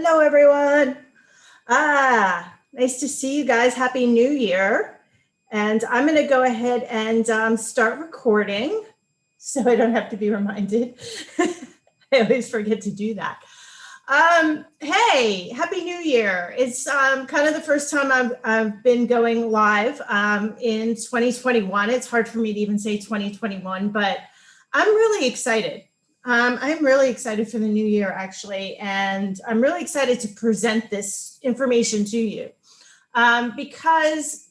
Hello, everyone. Nice to see you guys. Happy New Year. And I'm going to go ahead and start recording so I don't have to be reminded. I always forget to do that. Hey, Happy New Year. It's kind of the first time I've been going live in 2021. It's hard for me to even say 2021, but I'm really excited. I'm really excited for the new year, actually, and I'm really excited to present this information to you because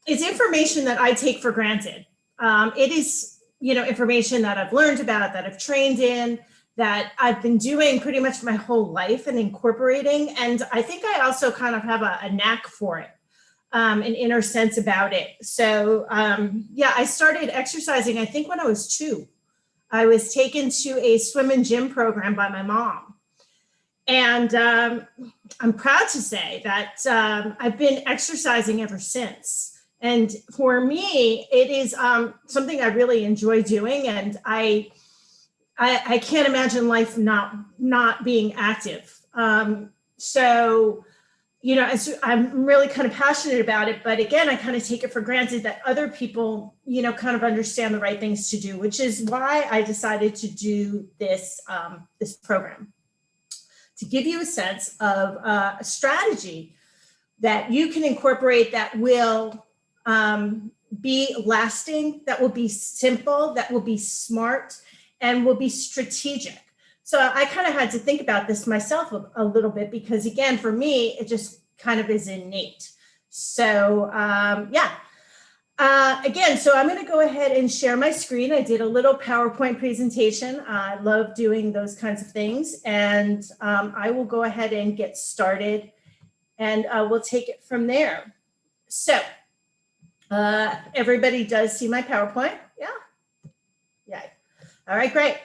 it's information that I take for granted. It is, information that I've learned about, that I've trained in, that I've been doing pretty much my whole life and incorporating. And I think I also kind of have a knack for it, an inner sense about it. So I started exercising, I think when I was 2. I was taken to a swim and gym program by my mom. And I'm proud to say that I've been exercising ever since. And for me, it is something I really enjoy doing. And I can't imagine life not being active. I'm really kind of passionate about it, but again, I kind of take it for granted that other people, kind of understand the right things to do, which is why I decided to do this, this program, to give you a sense of a strategy that you can incorporate that will be lasting, that will be simple, that will be smart, and will be strategic. So I kind of had to think about this myself a little bit because, again, for me, it just kind of is innate. So, again, so I'm going to go ahead and share my screen. I did a little PowerPoint presentation. I love doing those kinds of things. And I will go ahead and get started and we'll take it from there. So everybody does see my PowerPoint? Yeah. Yeah. All right, great.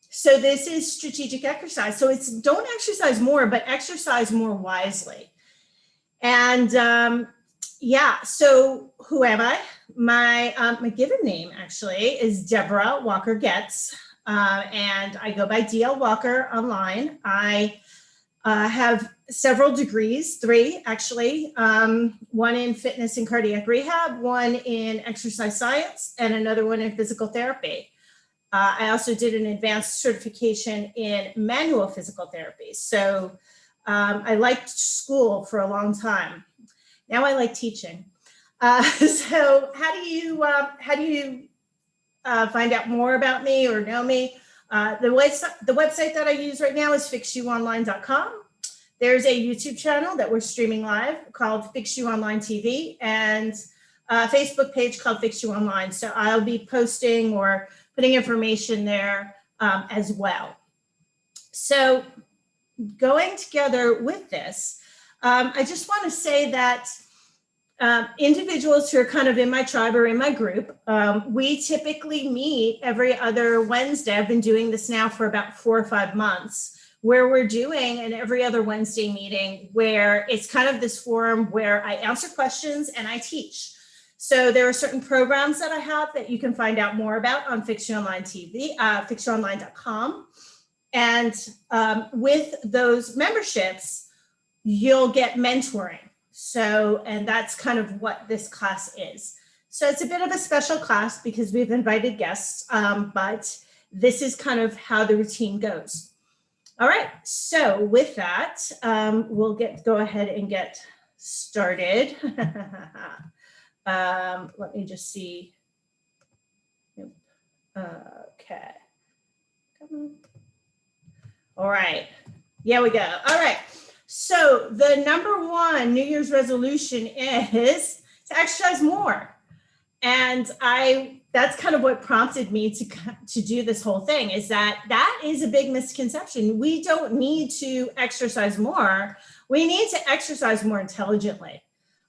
So this is strategic exercise. So it's don't exercise more, but exercise more wisely. And so who am I? My given name actually is Deborah Walker Getz, and I go by DL Walker online. I have several degrees, 3 actually, one in fitness and cardiac rehab, one in exercise science, and another one in physical therapy. I also did an advanced certification in manual physical therapy. So I liked school for a long time. Now I like teaching. So how do you find out more about me or know me? The website that I use right now is fixyouonline.com. There's a YouTube channel that we're streaming live called Fix You Online TV, and a Facebook page called Fix You Online. So I'll be posting or putting information there as well. So going together with this, I just want to say that individuals who are kind of in my tribe or in my group, we typically meet every other Wednesday. I've been doing this now for about 4 or 5 months, where we're doing an every other Wednesday meeting where it's kind of this forum where I answer questions and I teach. So there are certain programs that I have that you can find out more about on Fix You Online TV, fixyouonline.com. And with those memberships, you'll get mentoring. So, and that's kind of what this class is. So it's a bit of a special class because we've invited guests, but this is kind of how the routine goes. All right, so with that, we'll go ahead and get started. Let me just see. Okay. Come on. All right. Yeah, we go. All right. So the number 1 New Year's resolution is to exercise more. And that's kind of what prompted me to do this whole thing, is that is a big misconception. We don't need to exercise more. We need to exercise more intelligently.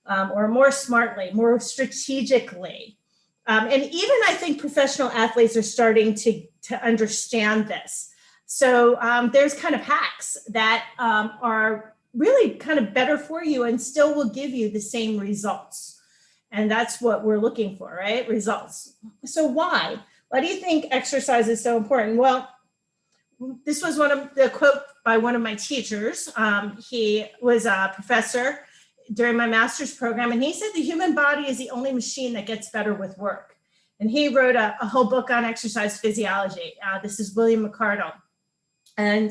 Or more smartly, more strategically. And even I think professional athletes are starting to understand this. So there's kind of hacks that are really kind of better for you and still will give you the same results. And that's what we're looking for, right? Results. So why? Why do you think exercise is so important? Well, this was one of the quote by one of my teachers. He was a professor during my master's program, and he said the human body is the only machine that gets better with work. And he wrote a whole book on exercise physiology. This is William McArdle. And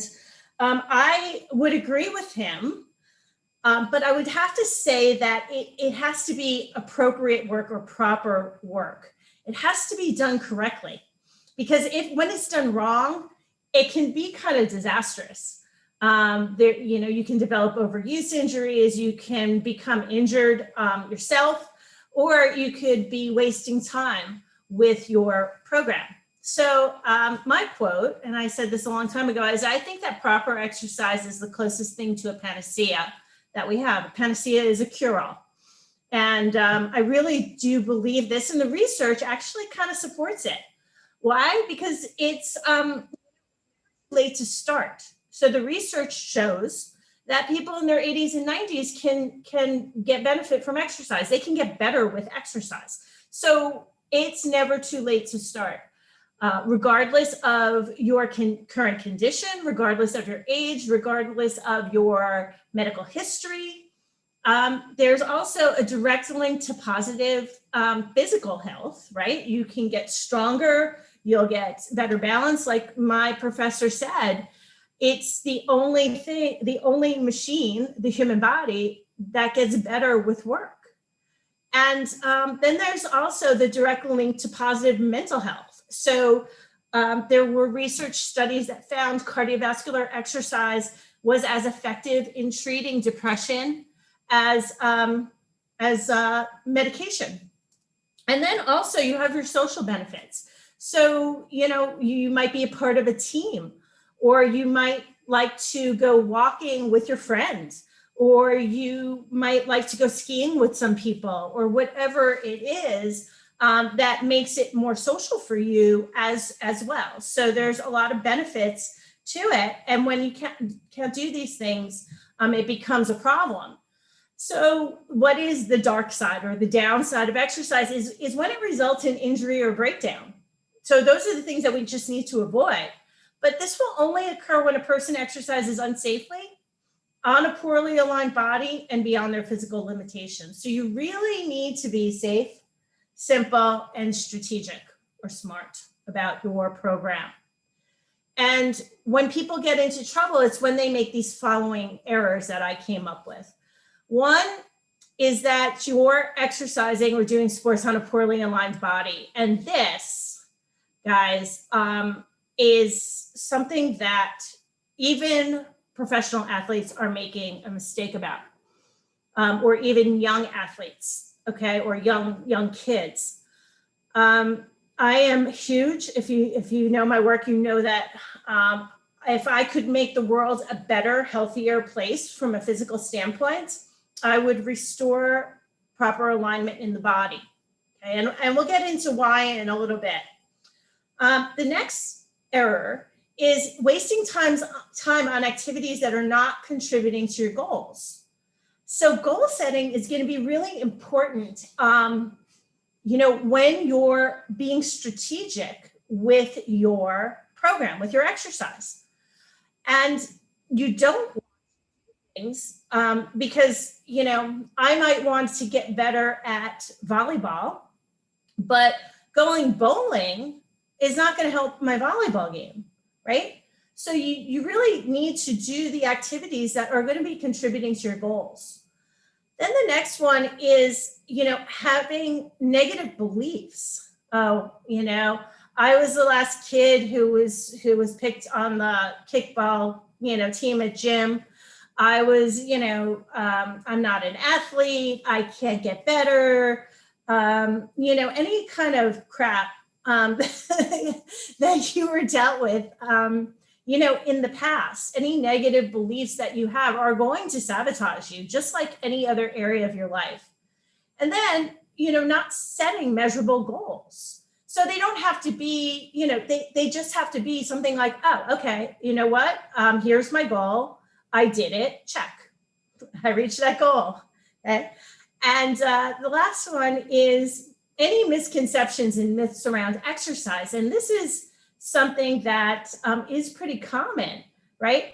I would agree with him, but I would have to say that it has to be appropriate work or proper work. It has to be done correctly, because when it's done wrong, it can be kind of disastrous. You can develop overuse injuries, you can become injured yourself, or you could be wasting time with your program. So my quote, and I said this a long time ago, is I think that proper exercise is the closest thing to a panacea that we have. A panacea is a cure-all. And I really do believe this, and the research actually kind of supports it. Why? Because it's late to start. So the research shows that people in their 80s and 90s can get benefit from exercise. They can get better with exercise. So it's never too late to start, regardless of your current condition, regardless of your age, regardless of your medical history. There's also a direct link to positive physical health, right? You can get stronger, you'll get better balance. Like my professor said, it's the only machine, the human body, that gets better with work. And then there's also the direct link to positive mental health. So there were research studies that found cardiovascular exercise was as effective in treating depression as medication. And then also you have your social benefits. So, you might be a part of a team, or you might like to go walking with your friends, or you might like to go skiing with some people, or whatever it is that makes it more social for you as well. So there's a lot of benefits to it. And when you can't do these things, it becomes a problem. So what is the dark side or the downside of exercise is when it results in injury or breakdown. So those are the things that we just need to avoid. But this will only occur when a person exercises unsafely, on a poorly aligned body, and beyond their physical limitations. So you really need to be safe, simple, and strategic or smart about your program. And when people get into trouble, it's when they make these following errors that I came up with. One is that you're exercising or doing sports on a poorly aligned body. And this, guys, is something that even professional athletes are making a mistake about, or even young athletes, okay, or young kids. I am huge. If you know my work, you know that if I could make the world a better, healthier place from a physical standpoint, I would restore proper alignment in the body. Okay? And we'll get into why in a little bit. The next error is wasting time on activities that are not contributing to your goals. So goal setting is going to be really important, when you're being strategic with your program, with your exercise. And you don't want things because, I might want to get better at volleyball, but going bowling is not going to help my volleyball game, right? So you really need to do the activities that are going to be contributing to your goals. Then the next one is, having negative beliefs. Oh, I was the last kid who was picked on the kickball, team at gym. I was, I'm not an athlete. I can't get better. Any kind of crap that you were dealt with, in the past. Any negative beliefs that you have are going to sabotage you, just like any other area of your life. And then, not setting measurable goals. So they don't have to be, they just have to be something like, oh, okay, you know what? Here's my goal. I did it. Check. I reached that goal. Okay. And the last one is any misconceptions and myths around exercise. And this is something that is pretty common, right?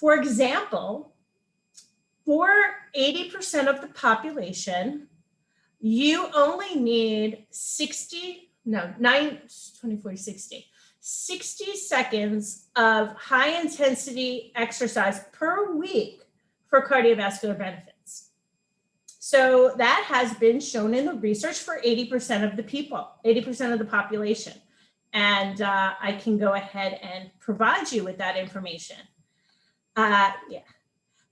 For example, for 80% of the population, you only need 60 seconds of high intensity exercise per week for cardiovascular benefits. So that has been shown in the research for 80% of the people, 80% of the population. And I can go ahead and provide you with that information. Yeah.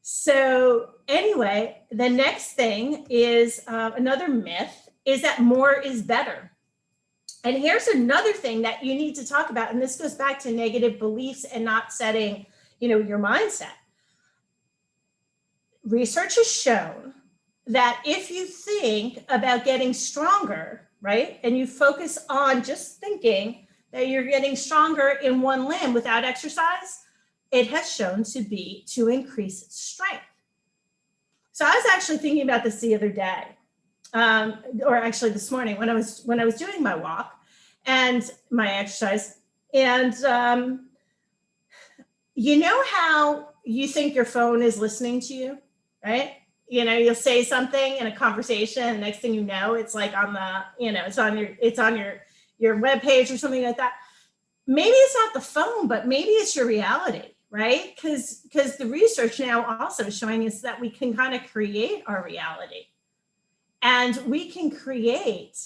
So anyway, the next thing is another myth is that more is better. And here's another thing that you need to talk about. And this goes back to negative beliefs and not setting, your mindset. Research has shown that if you think about getting stronger, right, and you focus on just thinking that you're getting stronger in one limb without exercise, it has shown to increase strength. So I was actually thinking about this the other day, or actually this morning when I was doing my walk and my exercise. And you know how you think your phone is listening to you, right? You'll say something in a conversation, and next thing you know, it's like on the, it's on your webpage or something like that. Maybe it's not the phone, but maybe it's your reality, right? Because the research now also is showing us that we can kind of create our reality, and we can create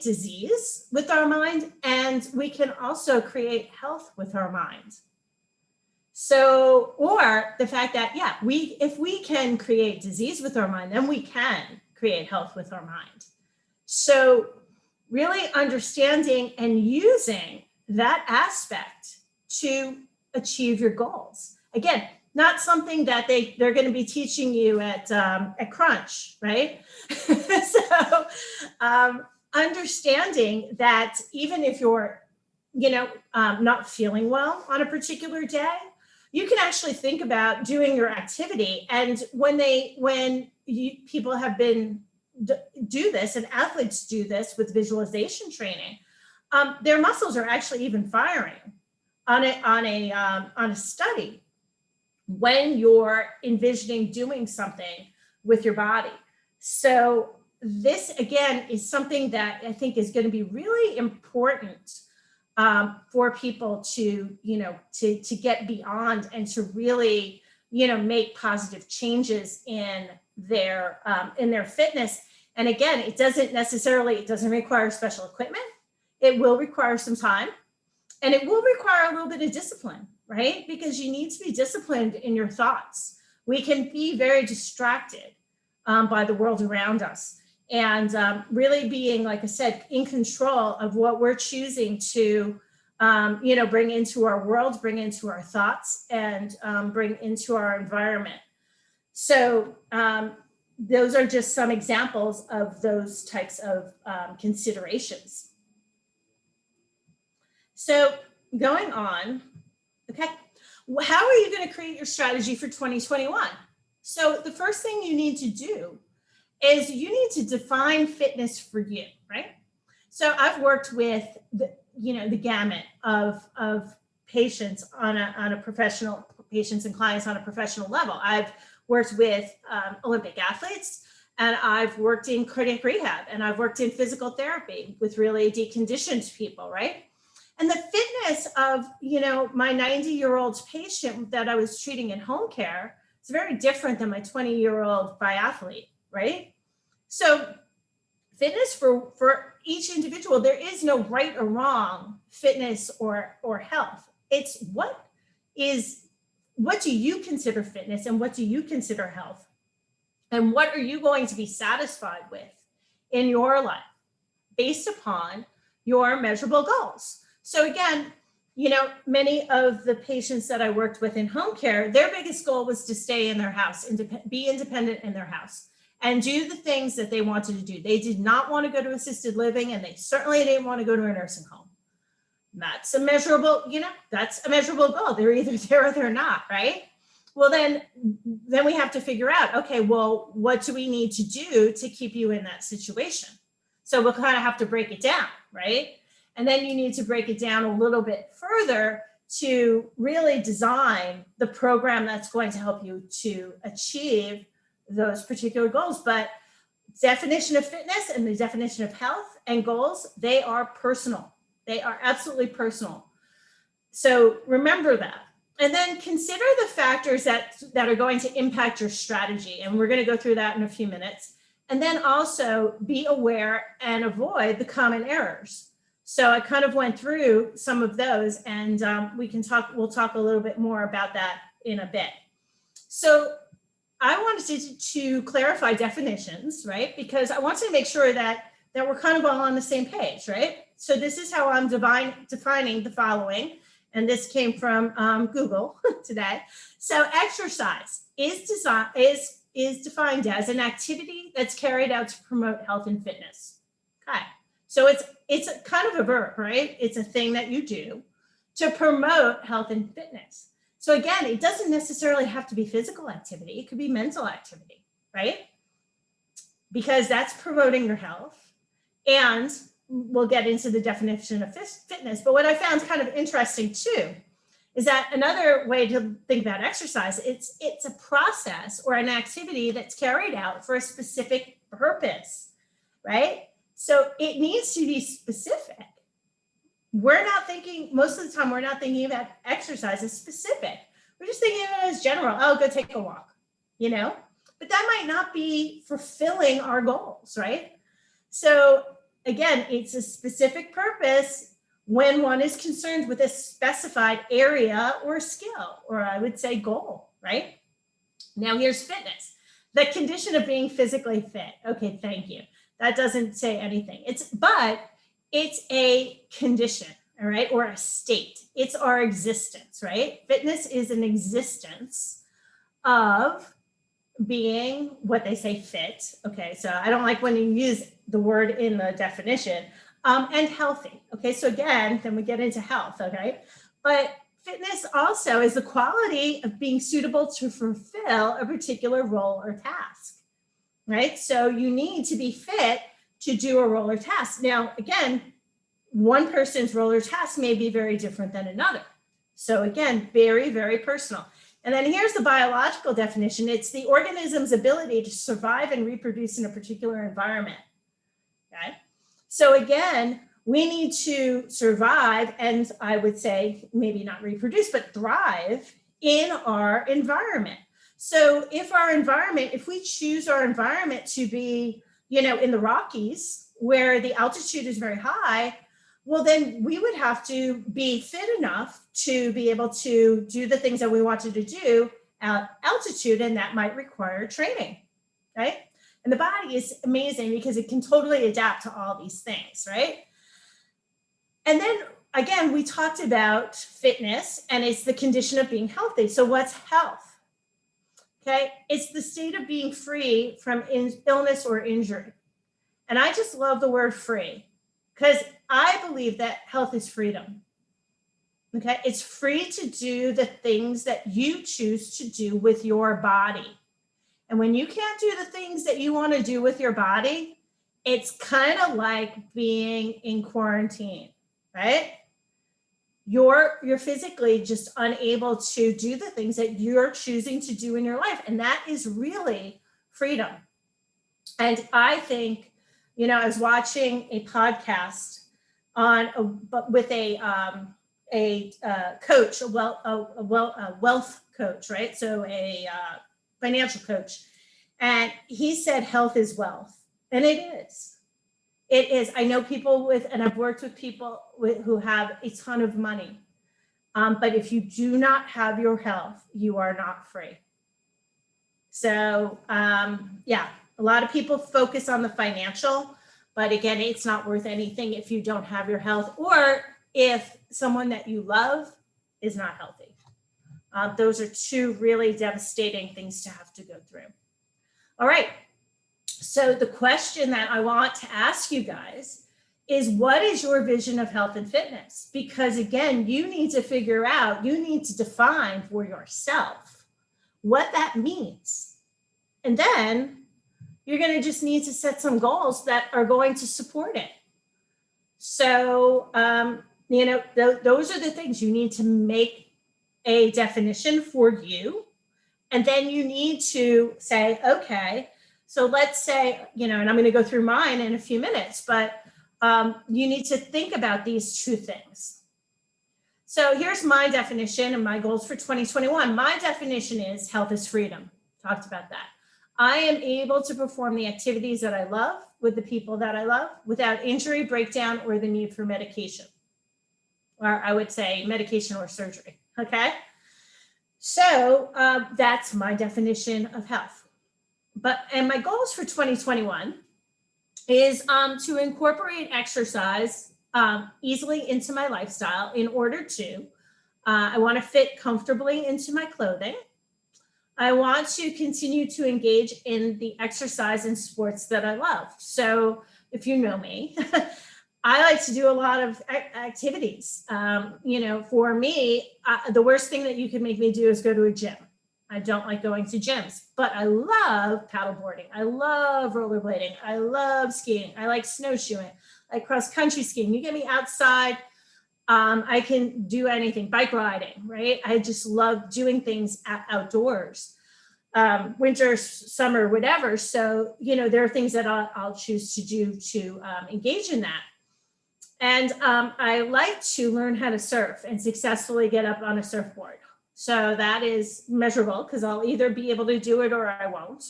disease with our mind, and we can also create health with our mind. So, or the fact that, if we can create disease with our mind, then we can create health with our mind. So really understanding and using that aspect to achieve your goals. Again, not something that they're going to be teaching you at Crunch, right? So understanding that even if you're, not feeling well on a particular day, you can actually think about doing your activity. And people have been do this, and athletes do this with visualization training, their muscles are actually even firing on a study when you're envisioning doing something with your body. So this again is something that I think is going to be really important for people to get beyond and to really make positive changes in their fitness. And again, it doesn't require special equipment. It will require some time, and it will require a little bit of discipline, right? Because you need to be disciplined in your thoughts. We can be very distracted by the world around us, and really being, like I said, in control of what we're choosing to bring into our world, bring into our thoughts, and bring into our environment. So those are just some examples of those types of considerations. So going on, okay, how are you going to create your strategy for 2021? So the first thing you need to do is you need to define fitness for you, right? So I've worked with the gamut of patients on a professional, patients and clients on a professional level. I've worked with Olympic athletes, and I've worked in cardiac rehab, and I've worked in physical therapy with really deconditioned people, right? And the fitness of, my 90-year-old patient that I was treating in home care is very different than my 20-year-old biathlete, right? So fitness for each individual, there is no right or wrong fitness or health. It's what do you consider fitness, and what do you consider health? And what are you going to be satisfied with in your life based upon your measurable goals? So again, many of the patients that I worked with in home care, their biggest goal was to stay in their house, be independent in their house, and do the things that they wanted to do. They did not want to go to assisted living, and they certainly didn't want to go to a nursing home. That's a measurable, that's a measurable goal. They're either there or they're not, right? Well, then we have to figure out, okay, well, what do we need to do to keep you in that situation? So we'll kind of have to break it down, right? And then you need to break it down a little bit further to really design the program that's going to help you to achieve those particular goals. But definition of fitness and the definition of health and goals, they are personal. They are absolutely personal. So remember that. And then consider the factors that are going to impact your strategy. And we're going to go through that in a few minutes. And then also be aware and avoid the common errors. So I kind of went through some of those, and we'll talk a little bit more about that in a bit. So I wanted to clarify definitions, right? Because I want to make sure that we're kind of all on the same page, right? So this is how I'm defining the following. And this came from Google today. So exercise is defined as an activity that's carried out to promote health and fitness. Okay. So it's a kind of a verb, right? It's a thing that you do to promote health and fitness. So again, it doesn't necessarily have to be physical activity. It could be mental activity, right? Because that's promoting your health. And we'll get into the definition of fitness. But what I found kind of interesting too is that another way to think about exercise, it's a process or an activity that's carried out for a specific purpose, right? So it needs to be specific. Most of the time, we're not thinking about exercise as specific. We're just thinking of it as general. Oh, go take a walk, but that might not be fulfilling our goals, right? So again, it's a specific purpose when one is concerned with a specified area or skill, or I would say goal, right? Now here's fitness, the condition of being physically fit. Okay, thank you. That doesn't say anything. But it's a condition, all right, or a state. It's our existence, right? Fitness is an existence of being what they say fit. Okay, so I don't like when you use the word in the definition, and healthy. Okay, so again, then we get into health, okay? But fitness also is the quality of being suitable to fulfill a particular role or task, right? So you need to be fit to do a role or task. Now, again, one person's role or task may be very different than another. So again, very, very personal. And then here's the biological definition. It's the organism's ability to survive and reproduce in a particular environment. Okay. So again, we need to survive, and I would say maybe not reproduce, but thrive in our environment. So if we choose our environment to be, in the Rockies, where the altitude is very high, well, then we would have to be fit enough to be able to do the things that we wanted to do at altitude, and that might require training, right? And the body is amazing because it can totally adapt to all these things, right? And then again, we talked about fitness, and it's the condition of being healthy. So what's health? Okay, it's the state of being free from illness or injury. And I just love the word free, because I believe that health is freedom. Okay, it's free to do the things that you choose to do with your body. And when you can't do the things that you want to do with your body, it's kind of like being in quarantine, right? You're physically just unable to do the things that you're choosing to do in your life. And that is really freedom. And I think, I was watching a podcast with a coach, a wealth coach, right? So a financial coach. And he said health is wealth. And it is. It is. I know people and I've worked with people who have a ton of money. But if you do not have your health, you are not free. So a lot of people focus on the financial, but again, it's not worth anything if you don't have your health, or if someone that you love is not healthy. Those are two really devastating things to have to go through. All right. So the question that I want to ask you guys is, what is your vision of health and fitness? Because again, you need to define for yourself what that means. And then you're going to just need to set some goals that are going to support it. So those are the things you need to make a definition for you. And then you need to say, okay, so let's say, and I'm going to go through mine in a few minutes, but you need to think about these two things. So here's my definition and my goals for 2021. My definition is health is freedom. Talked about that. I am able to perform the activities that I love with the people that I love without injury, breakdown, or the need for medication. Or I would say medication or surgery, okay? So that's my definition of health. And my goals for 2021 is to incorporate exercise easily into my lifestyle in order to, I want to fit comfortably into my clothing. I want to continue to engage in the exercise and sports that I love. So if you know me, I like to do a lot of activities. For me, the worst thing that you can make me do is go to a gym. I don't like going to gyms, but I love paddleboarding. I love rollerblading. I love skiing. I like snowshoeing, like cross country skiing. You get me outside, I can do anything. Bike riding, right? I just love doing things outdoors, winter, summer, whatever. So, there are things that I'll choose to do to engage in that. And I like to learn how to surf and successfully get up on a surfboard. So that is measurable because I'll either be able to do it or I won't.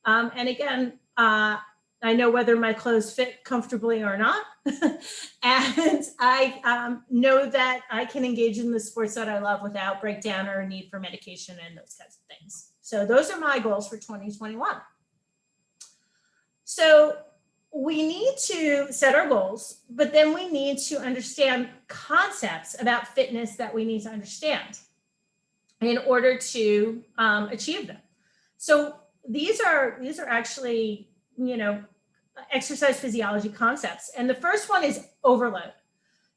And again, I know whether my clothes fit comfortably or not. And I know that I can engage in the sports that I love without breakdown or a need for medication and those kinds of things. So those are my goals for 2021. So we need to set our goals, but then we need to understand concepts about fitness that we need to understand in order to achieve them. So these are actually, exercise physiology concepts. And the first one is overload.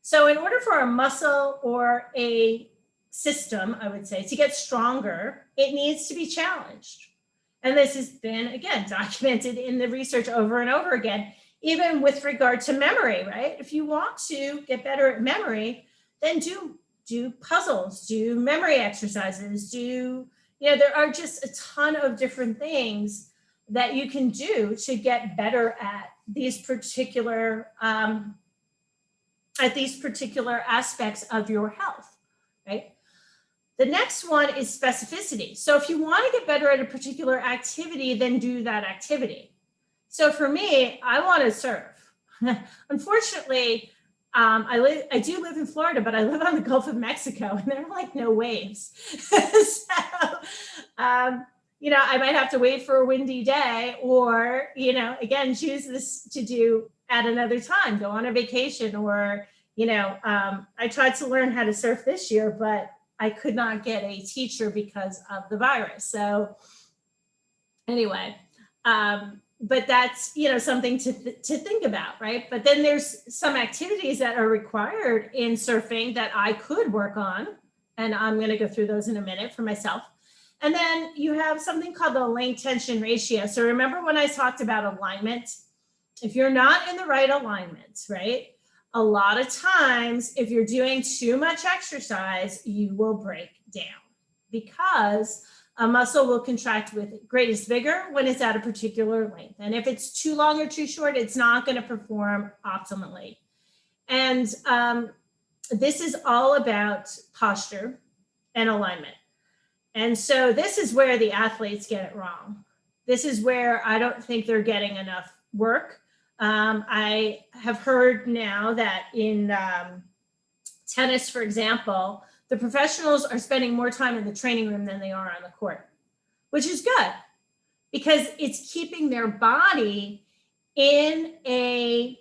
So in order for a muscle or a system, I would say, to get stronger, it needs to be challenged. And this has been, again, documented in the research over and over again, even with regard to memory, right? If you want to get better at memory, then do puzzles, do memory exercises, there are just a ton of different things that you can do to get better at these particular aspects of your health, right? The next one is specificity. So if you want to get better at a particular activity, then do that activity. So for me, I want to surf. Unfortunately, I do live in Florida, but I live on the Gulf of Mexico and there are like no waves. I might have to wait for a windy day or, again, choose this to do at another time, go on a vacation or, I tried to learn how to surf this year, but I could not get a teacher because of the virus. So anyway, but that's, something to think about, right? But then there's some activities that are required in surfing that I could work on. And I'm going to go through those in a minute for myself. And then you have something called the length tension ratio. So remember when I talked about alignment? If you're not in the right alignment, right? A lot of times, if you're doing too much exercise, you will break down because a muscle will contract with greatest vigor when it's at a particular length. And if it's too long or too short, it's not going to perform optimally. And this is all about posture and alignment. And so this is where the athletes get it wrong. This is where I don't think they're getting enough work. I have heard now that in tennis, for example, the professionals are spending more time in the training room than they are on the court, which is good because it's keeping their body in a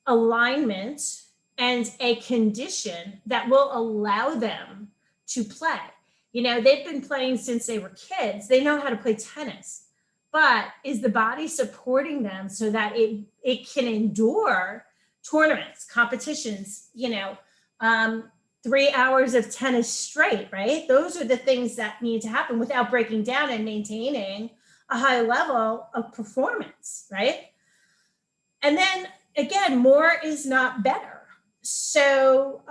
alignment and a condition that will allow them to play. They've been playing since they were kids. They know how to play tennis, but is the body supporting them so that it can endure tournaments, competitions, 3 hours of tennis straight, right? Those are the things that need to happen without breaking down and maintaining a high level of performance, right? And then again, more is not better. So,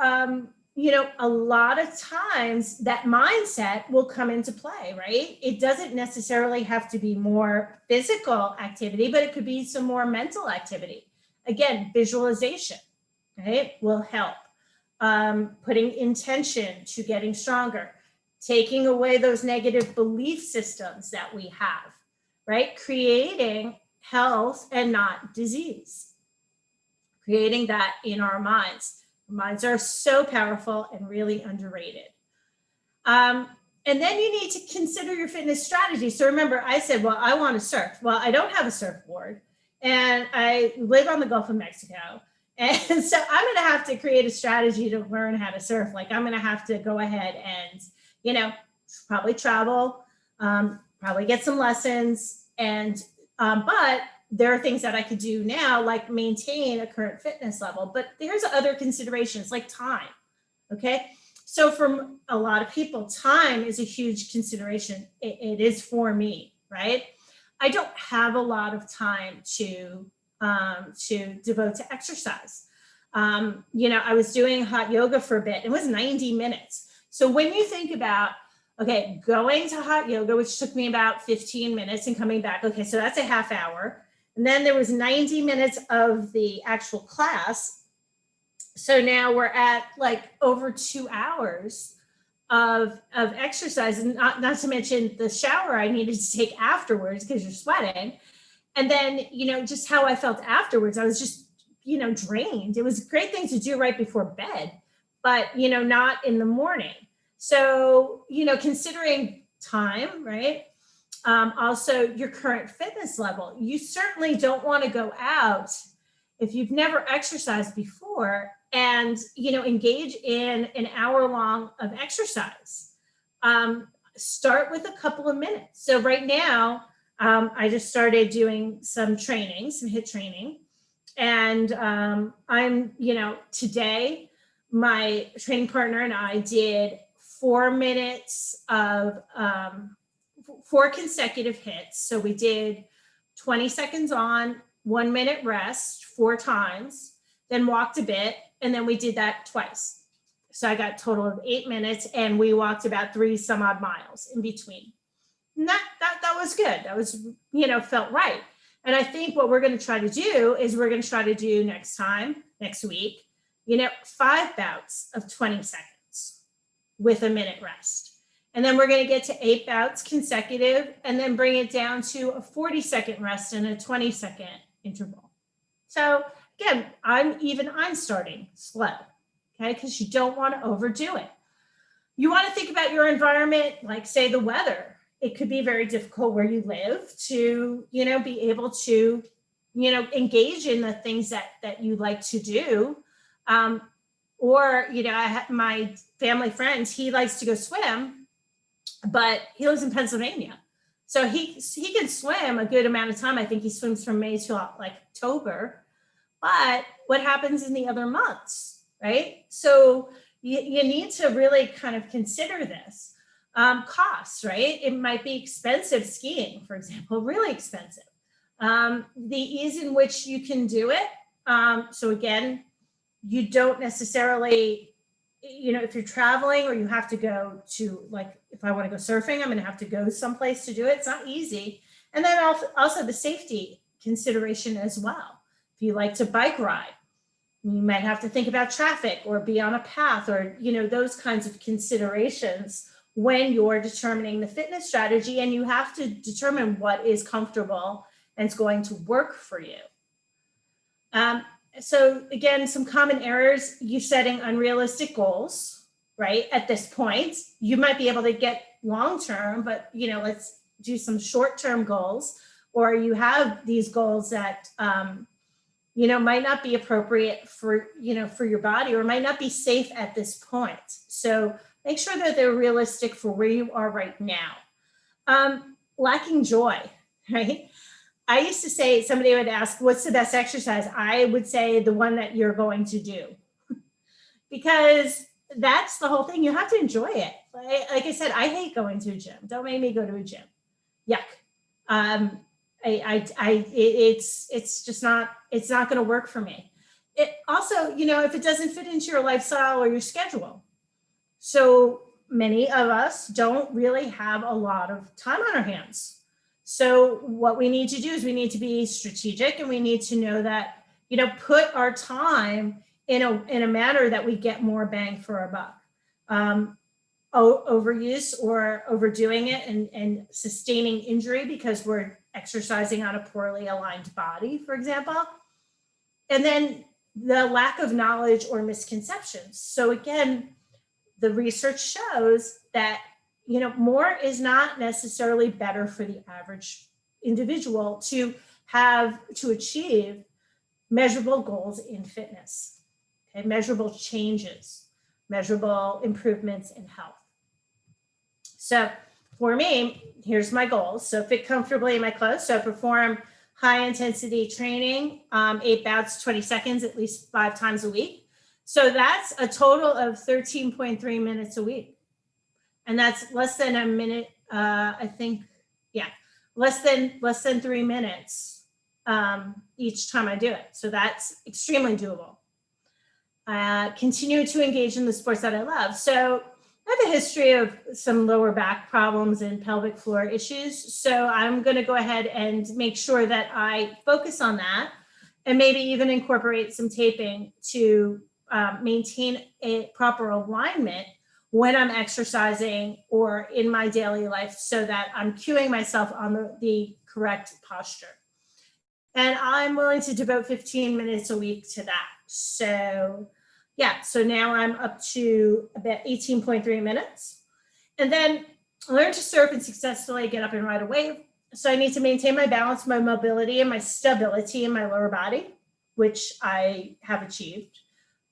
a lot of times that mindset will come into play, right? It doesn't necessarily have to be more physical activity, but it could be some more mental activity. Again, visualization, right, will help. Putting intention to getting stronger, taking away those negative belief systems that we have, right? Creating health and not disease, creating that in our minds. Minds are so powerful and really underrated. And then you need to consider your fitness strategy. So remember, I said, well, I want to surf. Well, I don't have a surfboard and I live on the Gulf of Mexico. And so I'm going to have to create a strategy to learn how to surf. Like I'm going to have to go ahead and, probably travel, probably get some lessons. And, but there are things that I could do now, like maintain a current fitness level. But there's other considerations like time. Okay. So for a lot of people, time is a huge consideration. It is for me, right? I don't have a lot of time to devote to exercise. I was doing hot yoga for a bit. It was 90 minutes. So when you think about, okay, going to hot yoga, which took me about 15 minutes and coming back, okay, so that's a half hour. And then there was 90 minutes of the actual class. So now we're at like over 2 hours of exercise, and not to mention the shower I needed to take afterwards because you're sweating. And then, just how I felt afterwards, I was just, drained. It was a great thing to do right before bed, but, not in the morning. So, considering time, right? Also your current fitness level, you certainly don't want to go out if you've never exercised before and, engage in an hour long of exercise. Start with a couple of minutes. So right now, I just started doing some training, some HIIT training. And I'm, today, my training partner and I did 4 minutes of 4 consecutive hits. So we did 20 seconds on, 1 minute rest 4 times, then walked a bit. And then we did that twice. So I got a total of 8 minutes and we walked about 3 some odd miles in between. And that was good. That was, felt right. And I think what we're going to try to do is we're going to try to do next week, 5 bouts of 20 seconds with a minute rest. And then we're going to get to 8 bouts consecutive and then bring it down to a 40-second rest and a 20-second interval. So again, I'm starting slow, okay? Because you don't want to overdo it. You want to think about your environment, like say the weather. It could be very difficult where you live to, be able to, engage in the things that you like to do. Or, I have my family friends, he likes to go swim, but he lives in Pennsylvania. So he can swim a good amount of time. I think he swims from May to like October. But what happens in the other months, right? So you need to really kind of consider this. Costs, right? It might be expensive skiing, for example, really expensive. The ease in which you can do it. So again, you don't necessarily, if you're traveling or you have to go to, like, if I want to go surfing, I'm going to have to go someplace to do it. It's not easy. And then also the safety consideration as well. If you like to bike ride, you might have to think about traffic or be on a path or, those kinds of considerations when you're determining the fitness strategy, and you have to determine what is comfortable and is going to work for you. So again, some common errors, you setting unrealistic goals, right? At this point, you might be able to get long-term, but let's do some short-term goals, or you have these goals that, might not be appropriate for your body or might not be safe at this point. So make sure that they're realistic for where you are right now. Lacking joy, right? I used to say, somebody would ask, what's the best exercise? I would say the one that you're going to do. Because that's the whole thing. You have to enjoy it. Like I said, I hate going to a gym. Don't make me go to a gym. Yuck. It's just not, it's not going to work for me. It also, if it doesn't fit into your lifestyle or your schedule. So many of us don't really have a lot of time on our hands. So what we need to do is we need to be strategic, and we need to know that, put our time in a manner that we get more bang for our buck. Overuse or overdoing it and sustaining injury because we're exercising on a poorly aligned body, for example. And then the lack of knowledge or misconceptions. So again, the research shows that, more is not necessarily better for the average individual to achieve measurable goals in fitness, okay? Measurable changes, measurable improvements in health. So for me, here's my goals. So fit comfortably in my clothes. So perform high intensity training, 8 bouts, 20 seconds, at least 5 times a week. So that's a total of 13.3 minutes a week. And that's less than a minute, I think, less than 3 minutes each time I do it. So that's extremely doable. Continue to engage in the sports that I love. So I have a history of some lower back problems and pelvic floor issues. So I'm going to go ahead and make sure that I focus on that, and maybe even incorporate some taping to maintain a proper alignment when I'm exercising or in my daily life, so that I'm cueing myself on the correct posture. And I'm willing to devote 15 minutes a week to that. So so now I'm up to about 18.3 minutes. And then learn to surf and successfully get up and ride a wave. So I need to maintain my balance, my mobility, and my stability in my lower body, which I have achieved.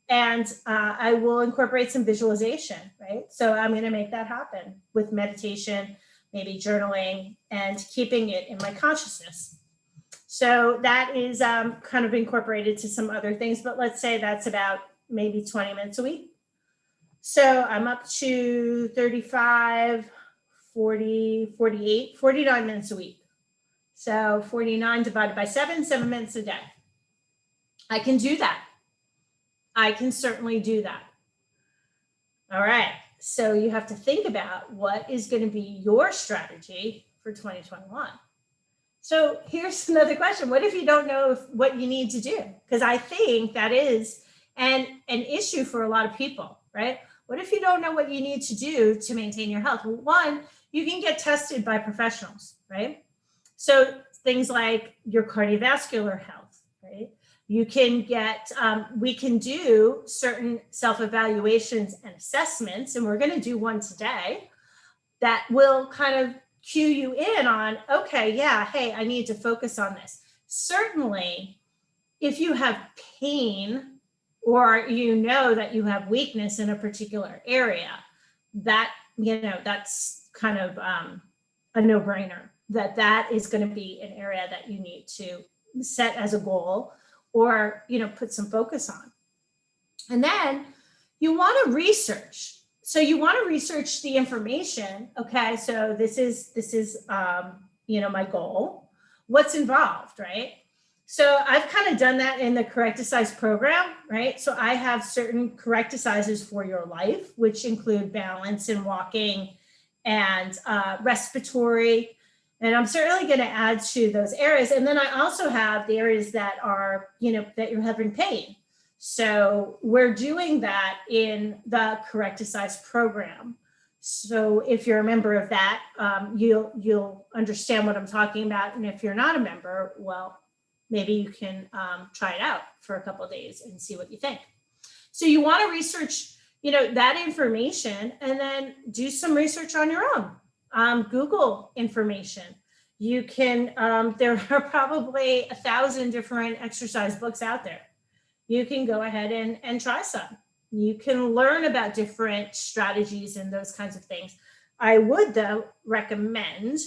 And I will incorporate some visualization, right? So I'm going to make that happen with meditation, maybe journaling, and keeping it in my consciousness. So that is kind of incorporated to some other things, but let's say that's about maybe 20 minutes a week. So I'm up to 35, 40, 48, 49 minutes a week. So 49 divided by 7 minutes a day. I can do that. I can certainly do that. All right. So you have to think about what is going to be your strategy for 2021. So here's another question. What if you don't know what you need to do? Because I think that is an issue for a lot of people, right? What if you don't know what you need to do to maintain your health? Well, one, you can get tested by professionals, right? So things like your cardiovascular health, right? You can get, we can do certain self-evaluations and assessments, and we're going to do one today that will kind of cue you in on, okay, hey, I need to focus on this. Certainly, if you have pain, or that you have weakness in a particular area, that, that's kind of a no-brainer, that is going to be an area that you need to set as a goal or, put some focus on. And then you want to research. So you want to research the information. Okay, so this is my goal. What's involved, right? So I've kind of done that in the Correcticises program, right? So I have certain Correcticises for your life, which include balance and walking and respiratory. And I'm certainly going to add to those areas. And then I also have the areas that are, that you're having pain. So we're doing that in the Correcticises program. So if you're a member of that, you'll understand what I'm talking about. And if you're not a member, well, maybe you can try it out for a couple of days and see what you think. So you want to research, that information, and then do some research on your own. Google information. You can, there are probably 1,000 different exercise books out there. You can go ahead and try some. You can learn about different strategies and those kinds of things. I would, though, recommend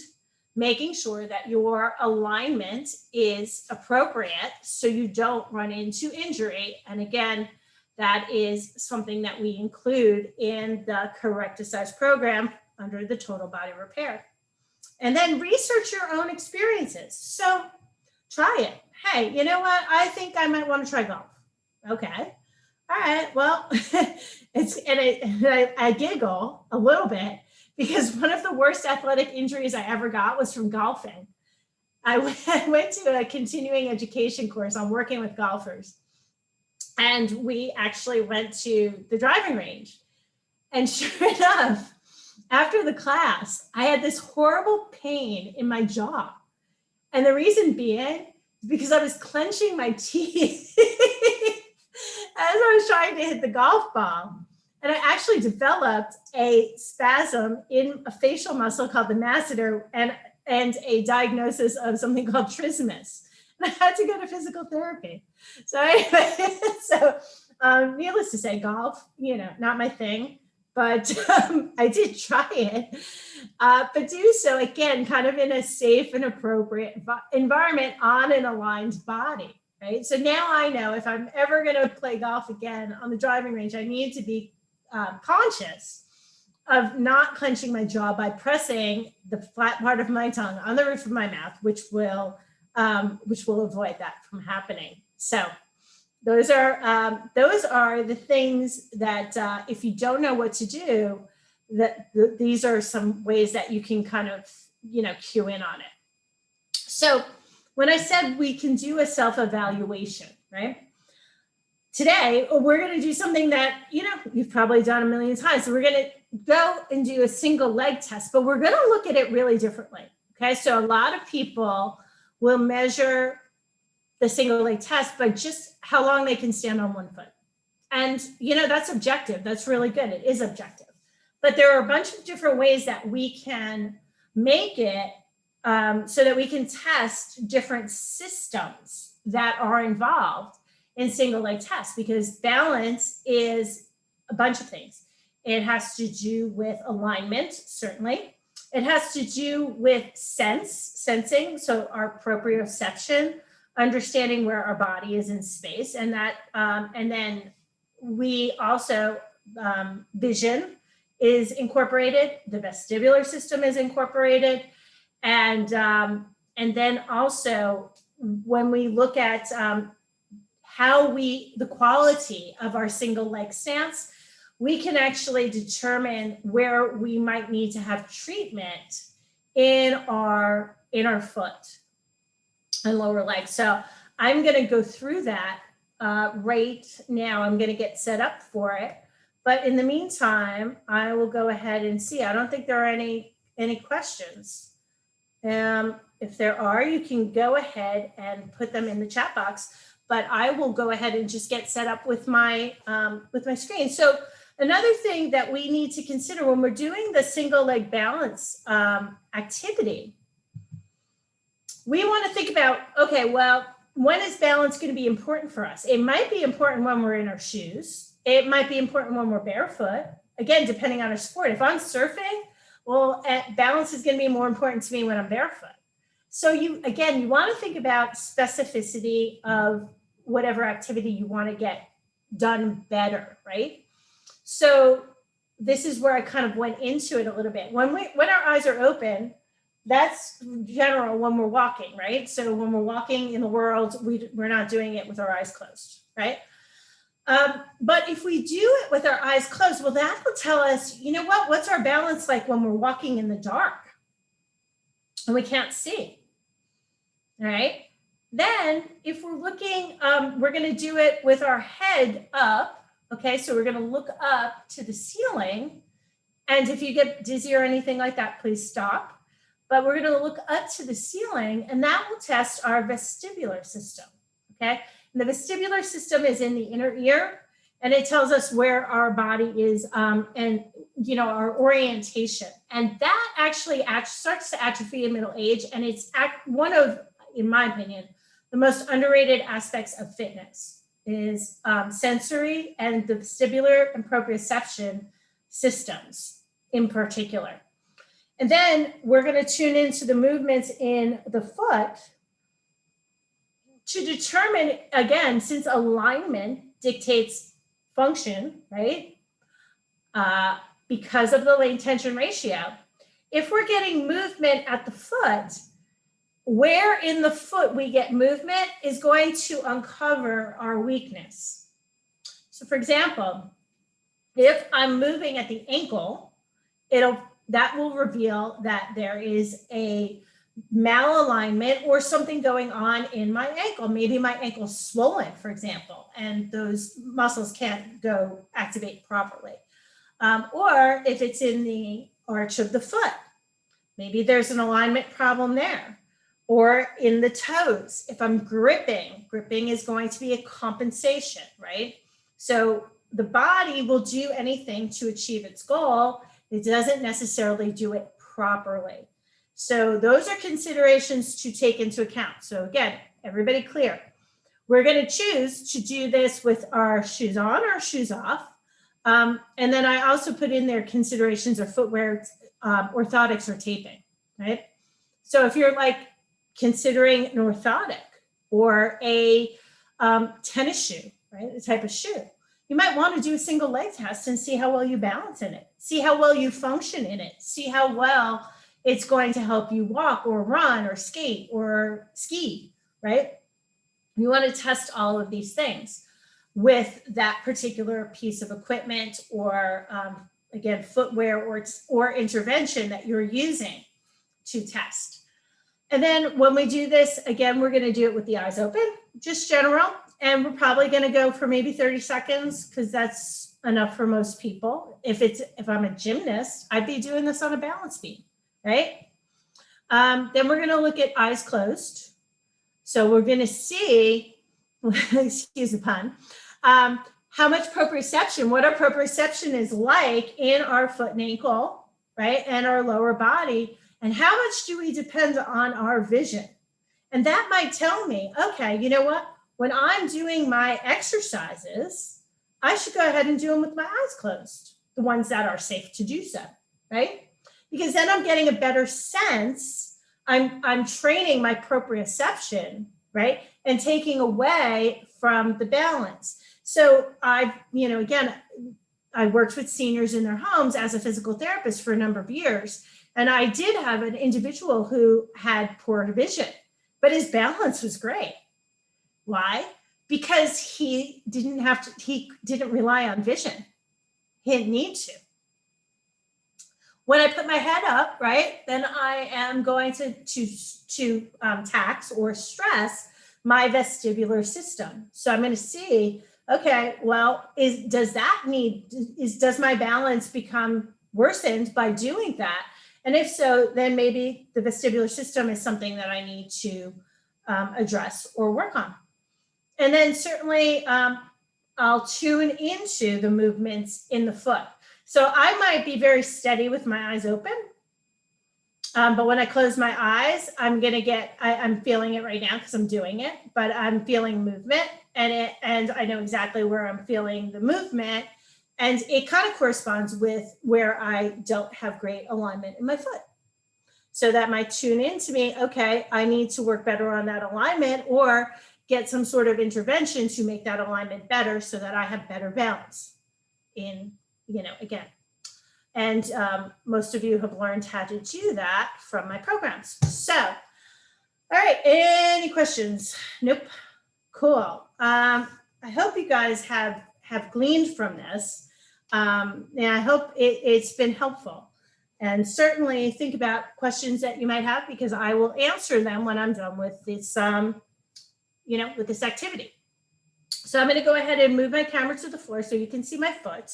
making sure that your alignment is appropriate so you don't run into injury. And again, that is something that we include in the Correcticises program under the total body repair. And then research your own experiences. So try it. Hey, you know what? I think I might want to try golf. Okay. All right. Well, I giggle a little bit because one of the worst athletic injuries I ever got was from golfing. I went to a continuing education course on working with golfers, and we actually went to the driving range. And sure enough, after the class, I had this horrible pain in my jaw. And the reason being is because I was clenching my teeth as I was trying to hit the golf ball. And I actually developed a spasm in a facial muscle called the masseter and a diagnosis of something called trismus. And I had to go to physical therapy. So anyway, needless to say, golf, not my thing. But I did try it, but do so, again, kind of in a safe and appropriate environment on an aligned body, right? So now I know if I'm ever going to play golf again on the driving range, I need to be conscious of not clenching my jaw by pressing the flat part of my tongue on the roof of my mouth, which will avoid that from happening. So those are the things that if you don't know what to do, these are some ways that you can kind of cue in on it. So when I said we can do a self-evaluation, right? Today we're going to do something that you've probably done a million times. So we're going to go and do a single leg test, but we're going to look at it really differently. Okay, so a lot of people will measure the single leg test by just how long they can stand on one foot. And, that's objective. That's really good. It is objective. But there are a bunch of different ways that we can make it so that we can test different systems that are involved in single leg tests, because balance is a bunch of things. It has to do with alignment, certainly. It has to do with sensing, so our proprioception, understanding where our body is in space, and then we also vision is incorporated, the vestibular system is incorporated, and then also when we look at the quality of our single leg stance, we can actually determine where we might need to have treatment in our foot and lower leg. So I'm going to go through that right now. I'm going to get set up for it. But in the meantime, I will go ahead and see. I don't think there are any questions. If there are, you can go ahead and put them in the chat box. But I will go ahead and just get set up with my screen. So another thing that we need to consider when we're doing the single leg balance activity, we want to think about, okay, well, when is balance going to be important for us? It might be important when we're in our shoes. It might be important when we're barefoot. Again, depending on our sport. If I'm surfing, well, balance is going to be more important to me when I'm barefoot. So you want to think about specificity of whatever activity you want to get done better, right? So this is where I kind of went into it a little bit. When our eyes are open, that's general when we're walking, right? So when we're walking in the world, we're not doing it with our eyes closed, right? But if we do it with our eyes closed, well, that will tell us, what's our balance like when we're walking in the dark and we can't see, all right? Then if we're looking, we're going to do it with our head up, okay? So we're going to look up to the ceiling. And if you get dizzy or anything like that, please stop. But we're going to look up to the ceiling, and that will test our vestibular system, okay? And the vestibular system is in the inner ear, and it tells us where our body is and, our orientation. And that actually starts to atrophy in middle age, and it's one of, in my opinion, the most underrated aspects of fitness is sensory and the vestibular and proprioception systems in particular. And then we're going to tune into the movements in the foot to determine, again, since alignment dictates function, right? Because of the length tension ratio, if we're getting movement at the foot, where in the foot we get movement is going to uncover our weakness. So for example, if I'm moving at the ankle, that will reveal that there is a malalignment or something going on in my ankle. Maybe my ankle's swollen, for example, and those muscles can't go activate properly. Or if it's in the arch of the foot, maybe there's an alignment problem there. Or in the toes, if I'm gripping is going to be a compensation, right? So the body will do anything to achieve its goal. It doesn't necessarily do it properly. So those are considerations to take into account. So again, everybody clear. We're going to choose to do this with our shoes on or shoes off. And then I also put in there considerations of footwear, orthotics or taping, right? So if you're like considering an orthotic or a tennis shoe, right, a type of shoe, you might want to do a single leg test and see how well you balance in it, see how well you function in it, see how well it's going to help you walk or run or skate or ski, right? You want to test all of these things with that particular piece of equipment or, again, footwear or intervention that you're using to test. And then when we do this, again, we're going to do it with the eyes open, just general. And we're probably going to go for maybe 30 seconds because that's enough for most people. If I'm a gymnast, I'd be doing this on a balance beam, right? Then we're going to look at eyes closed. So we're going to see, excuse the pun, how much proprioception, what our proprioception is like in our foot and ankle, right? And our lower body. And how much do we depend on our vision? And that might tell me, okay, you know what? When I'm doing my exercises, I should go ahead and do them with my eyes closed, the ones that are safe to do so, right? Because then I'm getting a better sense. I'm training my proprioception, right? And taking away from the balance. So again, I worked with seniors in their homes as a physical therapist for a number of years. And I did have an individual who had poor vision, but his balance was great. Why? Because he didn't rely on vision. He didn't need to. When I put my head up, right, then I am going to tax or stress my vestibular system. So I'm going to see, okay, well, does my balance become worsened by doing that? And if so, then maybe the vestibular system is something that I need to address or work on. And then certainly I'll tune into the movements in the foot. So I might be very steady with my eyes open. But when I close my eyes, I'm feeling it right now because I'm doing it, but I'm feeling movement and I know exactly where I'm feeling the movement. And it kind of corresponds with where I don't have great alignment in my foot. So that might tune in to me, okay, I need to work better on that alignment or get some sort of intervention to make that alignment better so that I have better balance in, again. And most of you have learned how to do that from my programs. So, all right, any questions? Nope. Cool. I hope you guys have gleaned from this. And I hope it's been helpful. And certainly think about questions that you might have because I will answer them when I'm done with this, with this activity. So I'm going to go ahead and move my camera to the floor so you can see my foot.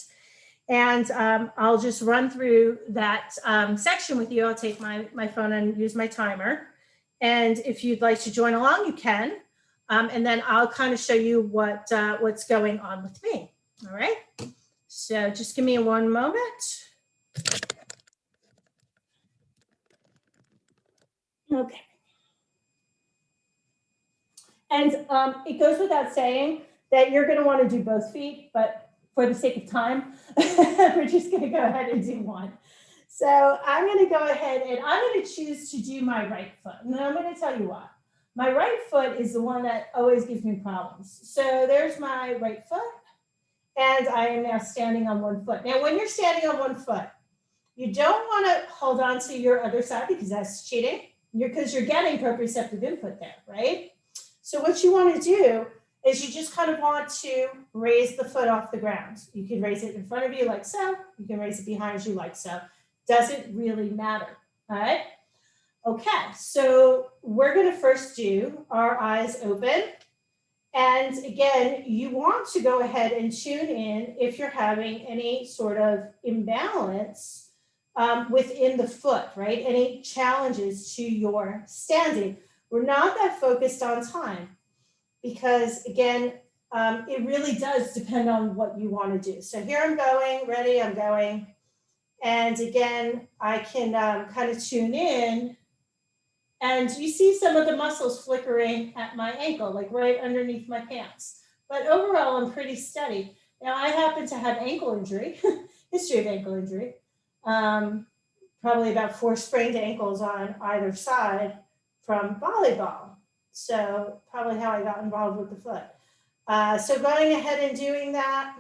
And I'll just run through that section with you. I'll take my phone and use my timer. And if you'd like to join along, you can. And then I'll kind of show you what's going on with me. All right. So just give me one moment. Okay. And it goes without saying that you're going to want to do both feet, but for the sake of time, we're just going to go ahead and do one. So I'm going to go ahead and I'm going to choose to do my right foot. And then I'm going to tell you why. My right foot is the one that always gives me problems. So there's my right foot. And I am now standing on one foot. Now, when you're standing on one foot, you don't want to hold on to your other side because that's cheating. Because you're getting proprioceptive input there, right? So what you want to do is you just kind of want to raise the foot off the ground. You can raise it in front of you like so. You can raise it behind you like so. Doesn't really matter, all right? Okay, so we're gonna first do our eyes open. And again, you want to go ahead and tune in if you're having any sort of imbalance within the foot, right? Any challenges to your standing. We're not that focused on time because again, it really does depend on what you want to do. So here I'm going, ready, I'm going. And again, I can kind of tune in and you see some of the muscles flickering at my ankle, like right underneath my pants. But overall, I'm pretty steady. Now, I happen to have ankle injury, history of ankle injury, probably about 4 sprained ankles on either side from volleyball. So probably how I got involved with the foot. So going ahead and doing that,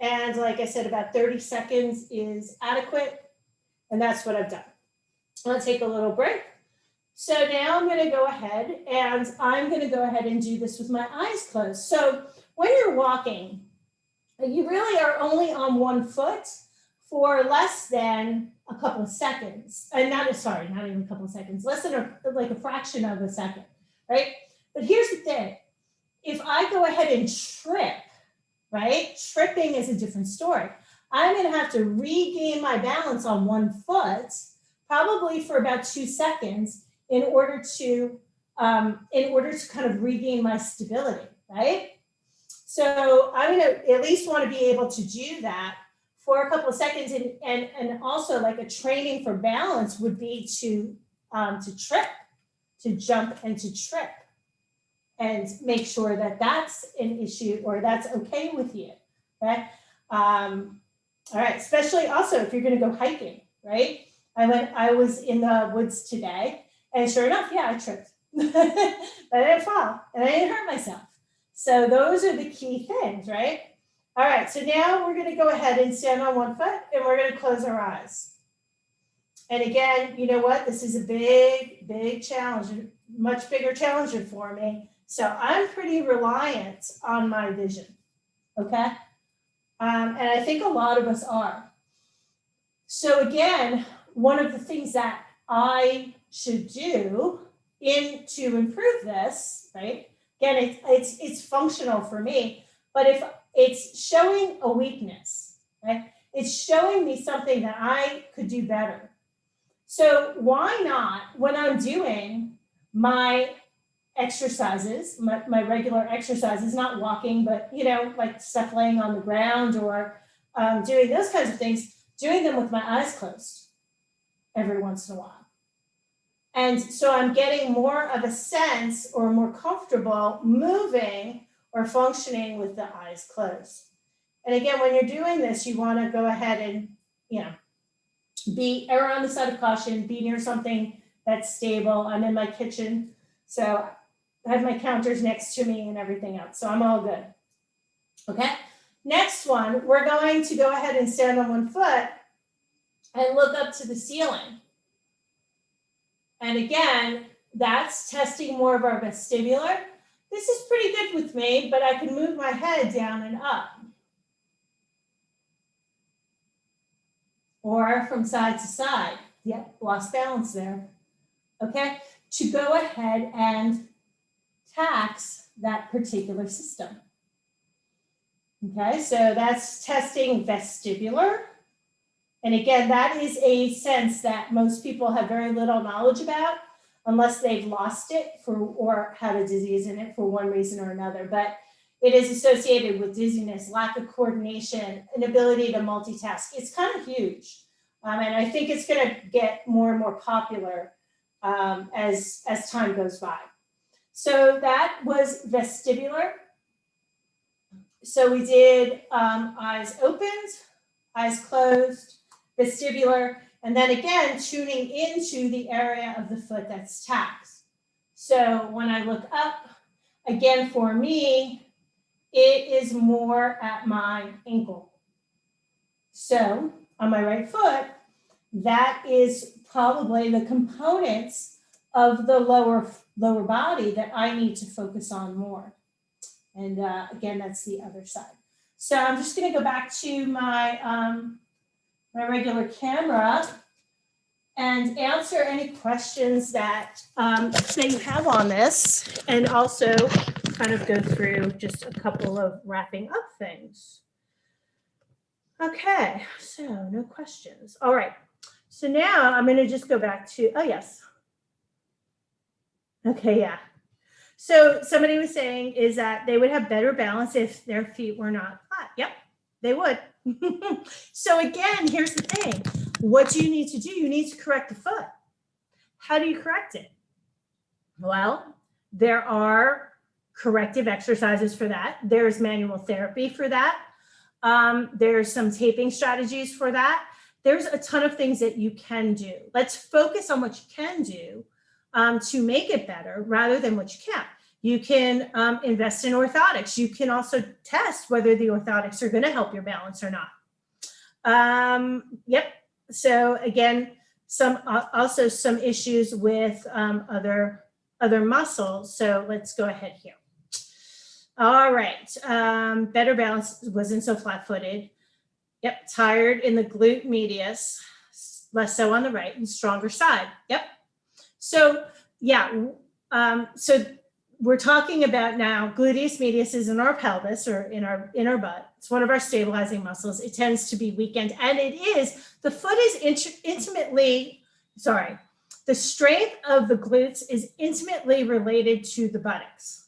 and like I said, about 30 seconds is adequate, and that's what I've done. I'll take a little break. So now I'm going to go ahead and I'm going to go ahead and do this with my eyes closed. So when you're walking, you really are only on one foot for less than a couple of seconds. And not even a couple of seconds, less than like a fraction of a second, right? But here's the thing. If I go ahead and trip, right? Tripping is a different story. I'm going to have to regain my balance on one foot, probably for about 2 seconds, in order to kind of regain my stability, right? So I'm going to at least want to be able to do that for a couple of seconds, and also like a training for balance would be to trip, to jump and to trip, and make sure that that's an issue or that's okay with you, okay? All right, especially also if you're going to go hiking, right? I was in the woods today. And sure enough, yeah, I tripped, but I didn't fall and I didn't hurt myself. So those are the key things, right? All right, so now we're gonna go ahead and stand on one foot and we're gonna close our eyes. And again, you know what? This is a big, big challenge, much bigger challenge for me. So I'm pretty reliant on my vision, okay? And I think a lot of us are. So again, one of the things that I should do to improve this, right? Again, it's functional for me, but if it's showing a weakness, right? It's showing me something that I could do better. So why not, when I'm doing my exercises, my regular exercises, not walking, but you know, like stuff laying on the ground or doing those kinds of things, doing them with my eyes closed every once in a while. And so I'm getting more of a sense or more comfortable moving or functioning with the eyes closed. And again, when you're doing this, you want to go ahead and, you know, err on the side of caution, be near something that's stable. I'm in my kitchen, so I have my counters next to me and everything else. So I'm all good. Okay. Next one, we're going to go ahead and stand on one foot and look up to the ceiling. And again, that's testing more of our vestibular. This is pretty good with me, but I can move my head down and up. Or from side to side. Yep, lost balance there. Okay, to go ahead and tax that particular system. Okay, so that's testing vestibular. And again, that is a sense that most people have very little knowledge about unless they've lost it or had a disease in it for one reason or another. But it is associated with dizziness, lack of coordination, inability to multitask. It's kind of huge. And I think it's going to get more and more popular as time goes by. So that was vestibular. So we did eyes opened, eyes closed, vestibular, and then again, tuning into the area of the foot that's taxed. So when I look up, again, for me, it is more at my ankle. So on my right foot, that is probably the components of the lower body that I need to focus on more. And again, that's the other side. So I'm just going to go back to my, my regular camera and answer any questions that, that you have on this, and also kind of go through just a couple of wrapping up things. Okay, so no questions. All right. So now I'm going to just go back to, oh, yes. Okay, yeah. So somebody was saying is that they would have better balance if their feet were not flat. Yep, they would. So again, here's the thing. What do you need to do? You need to correct the foot. How do you correct it? Well, there are corrective exercises for that. There's manual therapy for that. There's some taping strategies for that. There's a ton of things that you can do. Let's focus on what you can do to make it better rather than what you can't. You can invest in orthotics. You can also test whether the orthotics are going to help your balance or not. Yep. So again, also some issues with other muscles. So let's go ahead here. All right. Better balance, wasn't so flat-footed. Yep. Tired in the glute medius, less so on the right, and stronger side. Yep. So yeah. So we're talking about now gluteus medius is in our pelvis or in our butt. It's one of our stabilizing muscles. It tends to be weakened, and it is, the foot is the strength of the glutes is intimately related to the buttocks.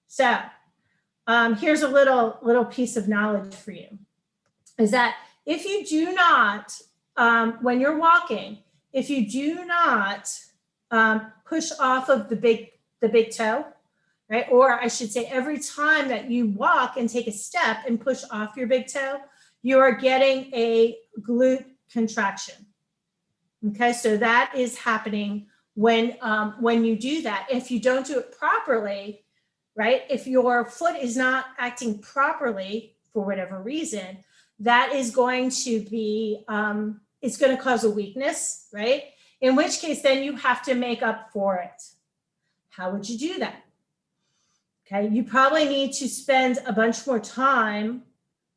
So here's a little piece of knowledge for you, is that if you do not, when you're walking, if you do not push off of the big toe, right? Or I should say, every time that you walk and take a step and push off your big toe, you are getting a glute contraction. Okay, so that is happening when you do that. If you don't do it properly, right? If your foot is not acting properly for whatever reason, that is going to be, it's going to cause a weakness, right? In which case, then you have to make up for it. How would you do that? Okay, you probably need to spend a bunch more time,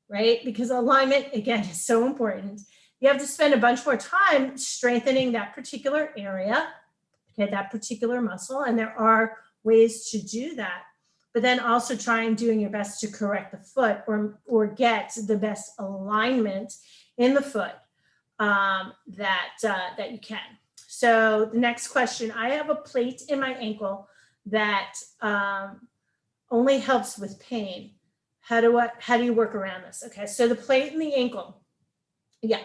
right? Because alignment, again, is so important. You have to spend a bunch more time strengthening that particular area, okay, that particular muscle, and there are ways to do that. But then also trying doing your best to correct the foot or get the best alignment in the foot that you can. So the next question, I have a plate in my ankle that only helps with pain. How do you work around this? Okay, so the plate in the ankle, yeah.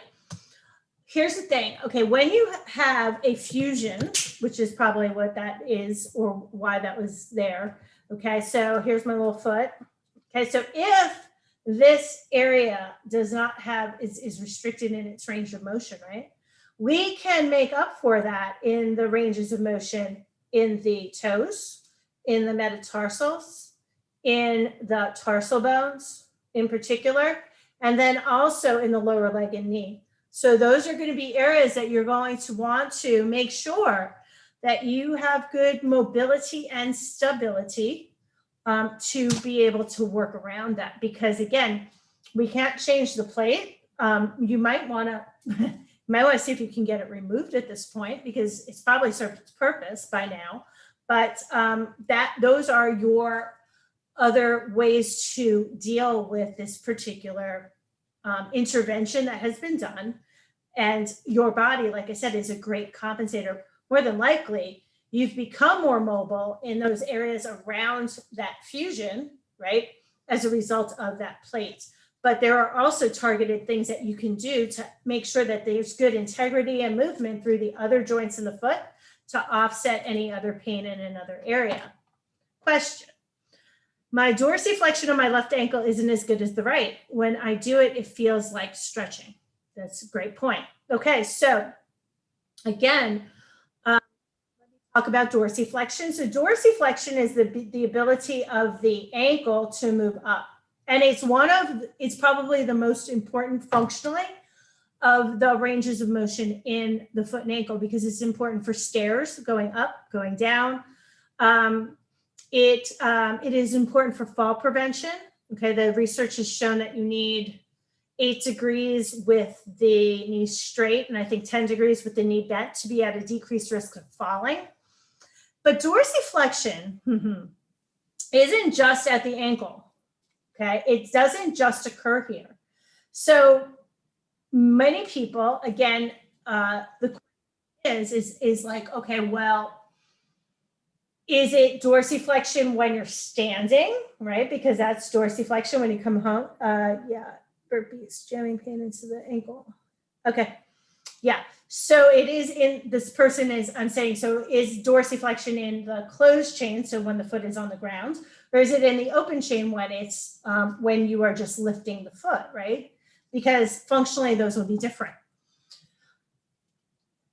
Here's the thing. Okay, when you have a fusion, which is probably what that is or why that was there. Okay, so here's my little foot. Okay, so if this area does not have, is restricted in its range of motion, right? We can make up for that in the ranges of motion in the toes, in the metatarsals, in the tarsal bones in particular, and then also in the lower leg and knee. So those are going to be areas that you're going to want to make sure that you have good mobility and stability to be able to work around that. Because again, we can't change the plate. You might want to see if you can get it removed at this point, because it's probably served its purpose by now. But those are your other ways to deal with this particular intervention that has been done. And your body, like I said, is a great compensator. More than likely, you've become more mobile in those areas around that fusion, right, as a result of that plate. But there are also targeted things that you can do to make sure that there's good integrity and movement through the other joints in the foot to offset any other pain in another area. Question. My dorsiflexion on my left ankle isn't as good as the right. When I do it, it feels like stretching. That's a great point. Okay, so again, let me talk about dorsiflexion. So dorsiflexion is the ability of the ankle to move up. And it's probably the most important functionally of the ranges of motion in the foot and ankle, because it's important for stairs, going up, going down. It is important for fall prevention. Okay, the research has shown that you need 8 degrees with the knee straight, and I think 10 degrees with the knee bent to be at a decreased risk of falling. But dorsiflexion isn't just at the ankle. Okay, it doesn't just occur here. So many people, again, the question is like, okay, well, is it dorsiflexion when you're standing, right? Because that's dorsiflexion when you come home. Yeah, burpees, jamming pain into the ankle. Okay, yeah. So it is in, this person is, I'm saying, so is dorsiflexion in the closed chain, so when the foot is on the ground, or is it in the open chain when it's, when you are just lifting the foot, right? Because functionally those will be different.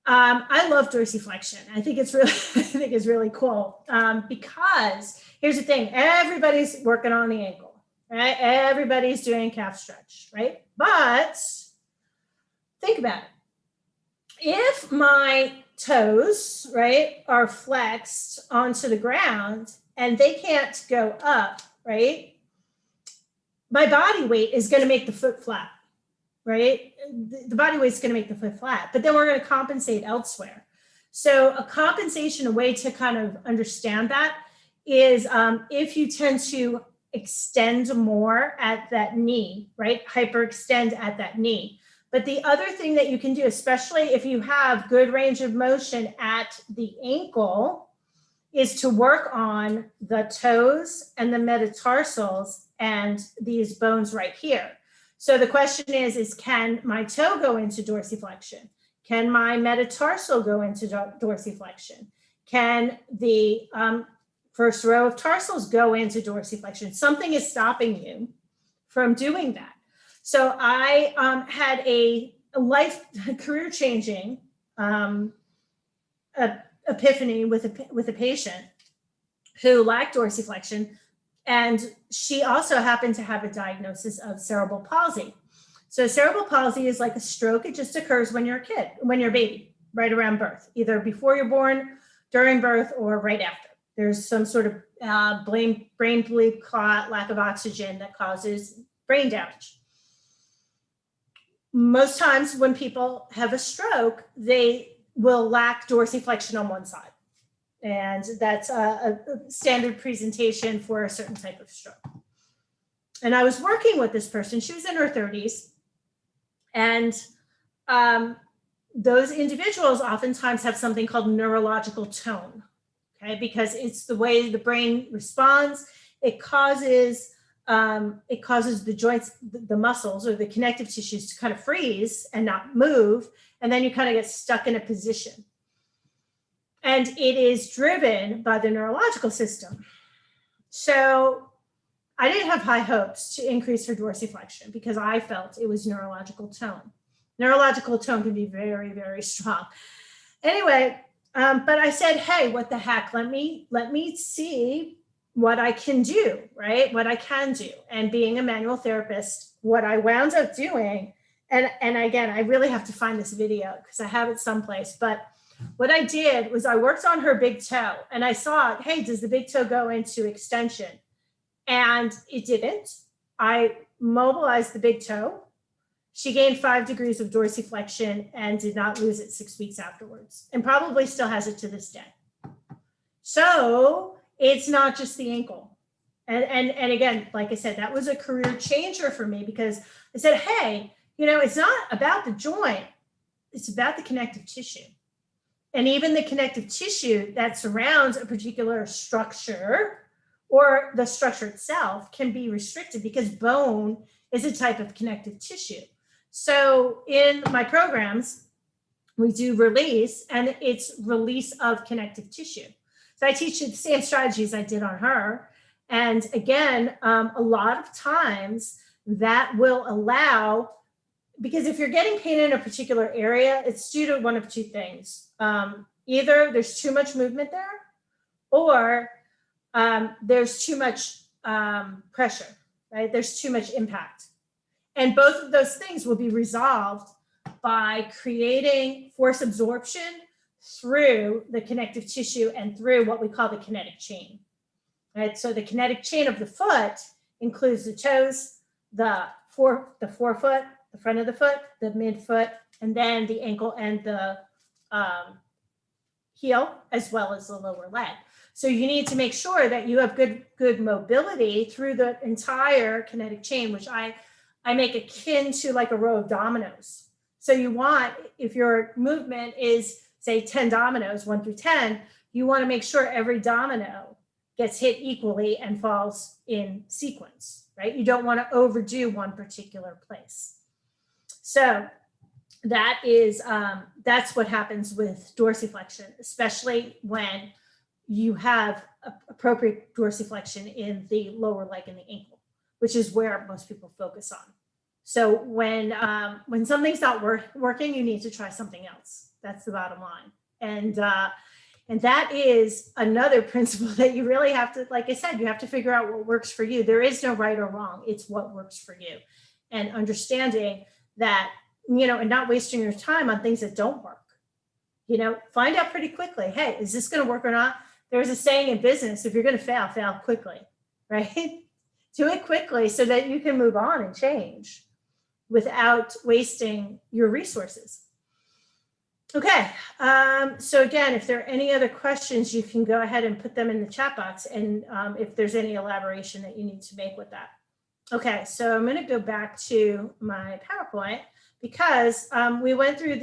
I love dorsiflexion. I think it's really cool because here's the thing: everybody's working on the ankle, right? Everybody's doing calf stretch, right? But think about it. If my toes, right, are flexed onto the ground and they can't go up, right? My body weight is going to make the foot flat. Right? The body weight is going to make the foot flat, but then we're going to compensate elsewhere. So a compensation, a way to kind of understand that is if you tend to extend more at that knee, right? Hyperextend at that knee. But the other thing that you can do, especially if you have good range of motion at the ankle, is to work on the toes and the metatarsals and these bones right here. So the question is can my toe go into dorsiflexion? Can my metatarsal go into dorsiflexion? Can the first row of tarsals go into dorsiflexion? Something is stopping you from doing that. So I had a career-changing epiphany with a patient who lacked dorsiflexion. And she also happened to have a diagnosis of cerebral palsy. So cerebral palsy is like a stroke. It just occurs when you're a kid, when you're a baby, right around birth, either before you're born, during birth, or right after. There's some sort of brain bleed, clot, lack of oxygen that causes brain damage. Most times when people have a stroke, they will lack dorsiflexion on one side. And that's a standard presentation for a certain type of stroke. And I was working with this person. She was in her 30s. And those individuals oftentimes have something called neurological tone, okay? Because it's the way the brain responds. It causes the joints, the muscles or the connective tissues to kind of freeze and not move. And then you kind of get stuck in a position. And it is driven by the neurological system. So I didn't have high hopes to increase her dorsiflexion because I felt it was neurological tone. Neurological tone can be very, very strong. Anyway, but I said, hey, what the heck? Let me see what I can do, right? What I can do. And being a manual therapist, what I wound up doing, and again, I really have to find this video because I have it someplace, but what I did was I worked on her big toe and I saw, hey, does the big toe go into extension? And it didn't. I mobilized the big toe. She gained 5 degrees of dorsiflexion and did not lose it 6 weeks afterwards, and probably still has it to this day. So it's not just the ankle. And again, like I said, that was a career changer for me because I said, hey, you know, it's not about the joint, it's about the connective tissue. And even the connective tissue that surrounds a particular structure or the structure itself can be restricted because bone is a type of connective tissue. So in my programs, we do release, and it's release of connective tissue. So I teach you the same strategies I did on her. And again, a lot of times that will allow, because if you're getting pain in a particular area, it's due to one of two things. Either there's too much movement there, or there's too much pressure, right? There's too much impact. And both of those things will be resolved by creating force absorption through the connective tissue and through what we call the kinetic chain. right? So the kinetic chain of the foot includes the toes, the forefoot, the front of the foot, the midfoot, and then the ankle and the heel, as well as the lower leg. So you need to make sure that you have good mobility through the entire kinetic chain, which I make akin to like a row of dominoes. So you want, if your movement is say 10 dominoes, 1 through 10, you want to make sure every domino gets hit equally and falls in sequence, right? You don't want to overdo one particular place. So that is, that's what happens with dorsiflexion, especially when you have appropriate dorsiflexion in the lower leg and the ankle, which is where most people focus on. So when something's not working, you need to try something else. That's the bottom line. And that is another principle that you really have to, like I said, you have to figure out what works for you. There is no right or wrong. It's what works for you. And understanding that, you know, and not wasting your time on things that don't work. You know, find out pretty quickly, hey, is this going to work or not? There's a saying in business, if you're going to fail, fail quickly, right? Do it quickly so that you can move on and change without wasting your resources. Okay, so again, if there are any other questions, you can go ahead and put them in the chat box, and if there's any elaboration that you need to make with that. Okay, so I'm going to go back to my PowerPoint because we went through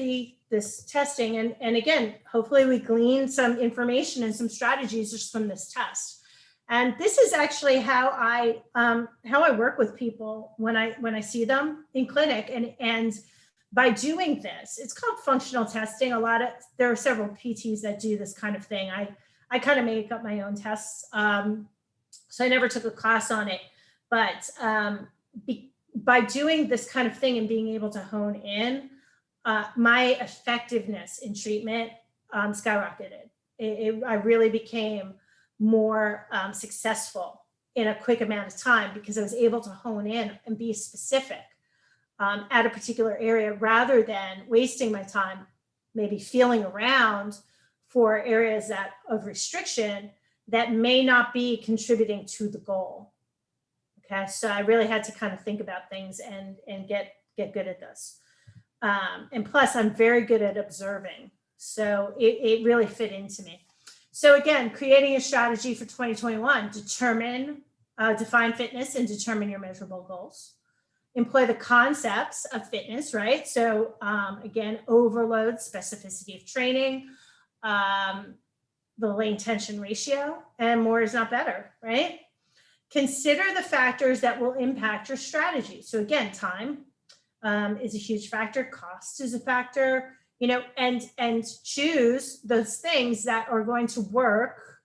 this testing, and again, hopefully we gleaned some information and some strategies just from this test. And this is actually how I work with people when I see them in clinic, and by doing this, it's called functional testing. There are several PTs that do this kind of thing. I kind of make up my own tests. So I never took a class on it, but by doing this kind of thing and being able to hone in, my effectiveness in treatment skyrocketed. I really became more successful in a quick amount of time because I was able to hone in and be specific at a particular area rather than wasting my time maybe feeling around for areas of restriction that may not be contributing to the goal. Okay, so I really had to kind of think about things and get good at this. And plus, I'm very good at observing. So it really fit into me. So again, creating a strategy for 2021, define fitness and determine your measurable goals. Employ the concepts of fitness, right? So again, overload, specificity of training, the lane tension ratio, and more is not better, right? Consider the factors that will impact your strategy. So again, time is a huge factor. Cost is a factor, you know, and choose those things that are going to work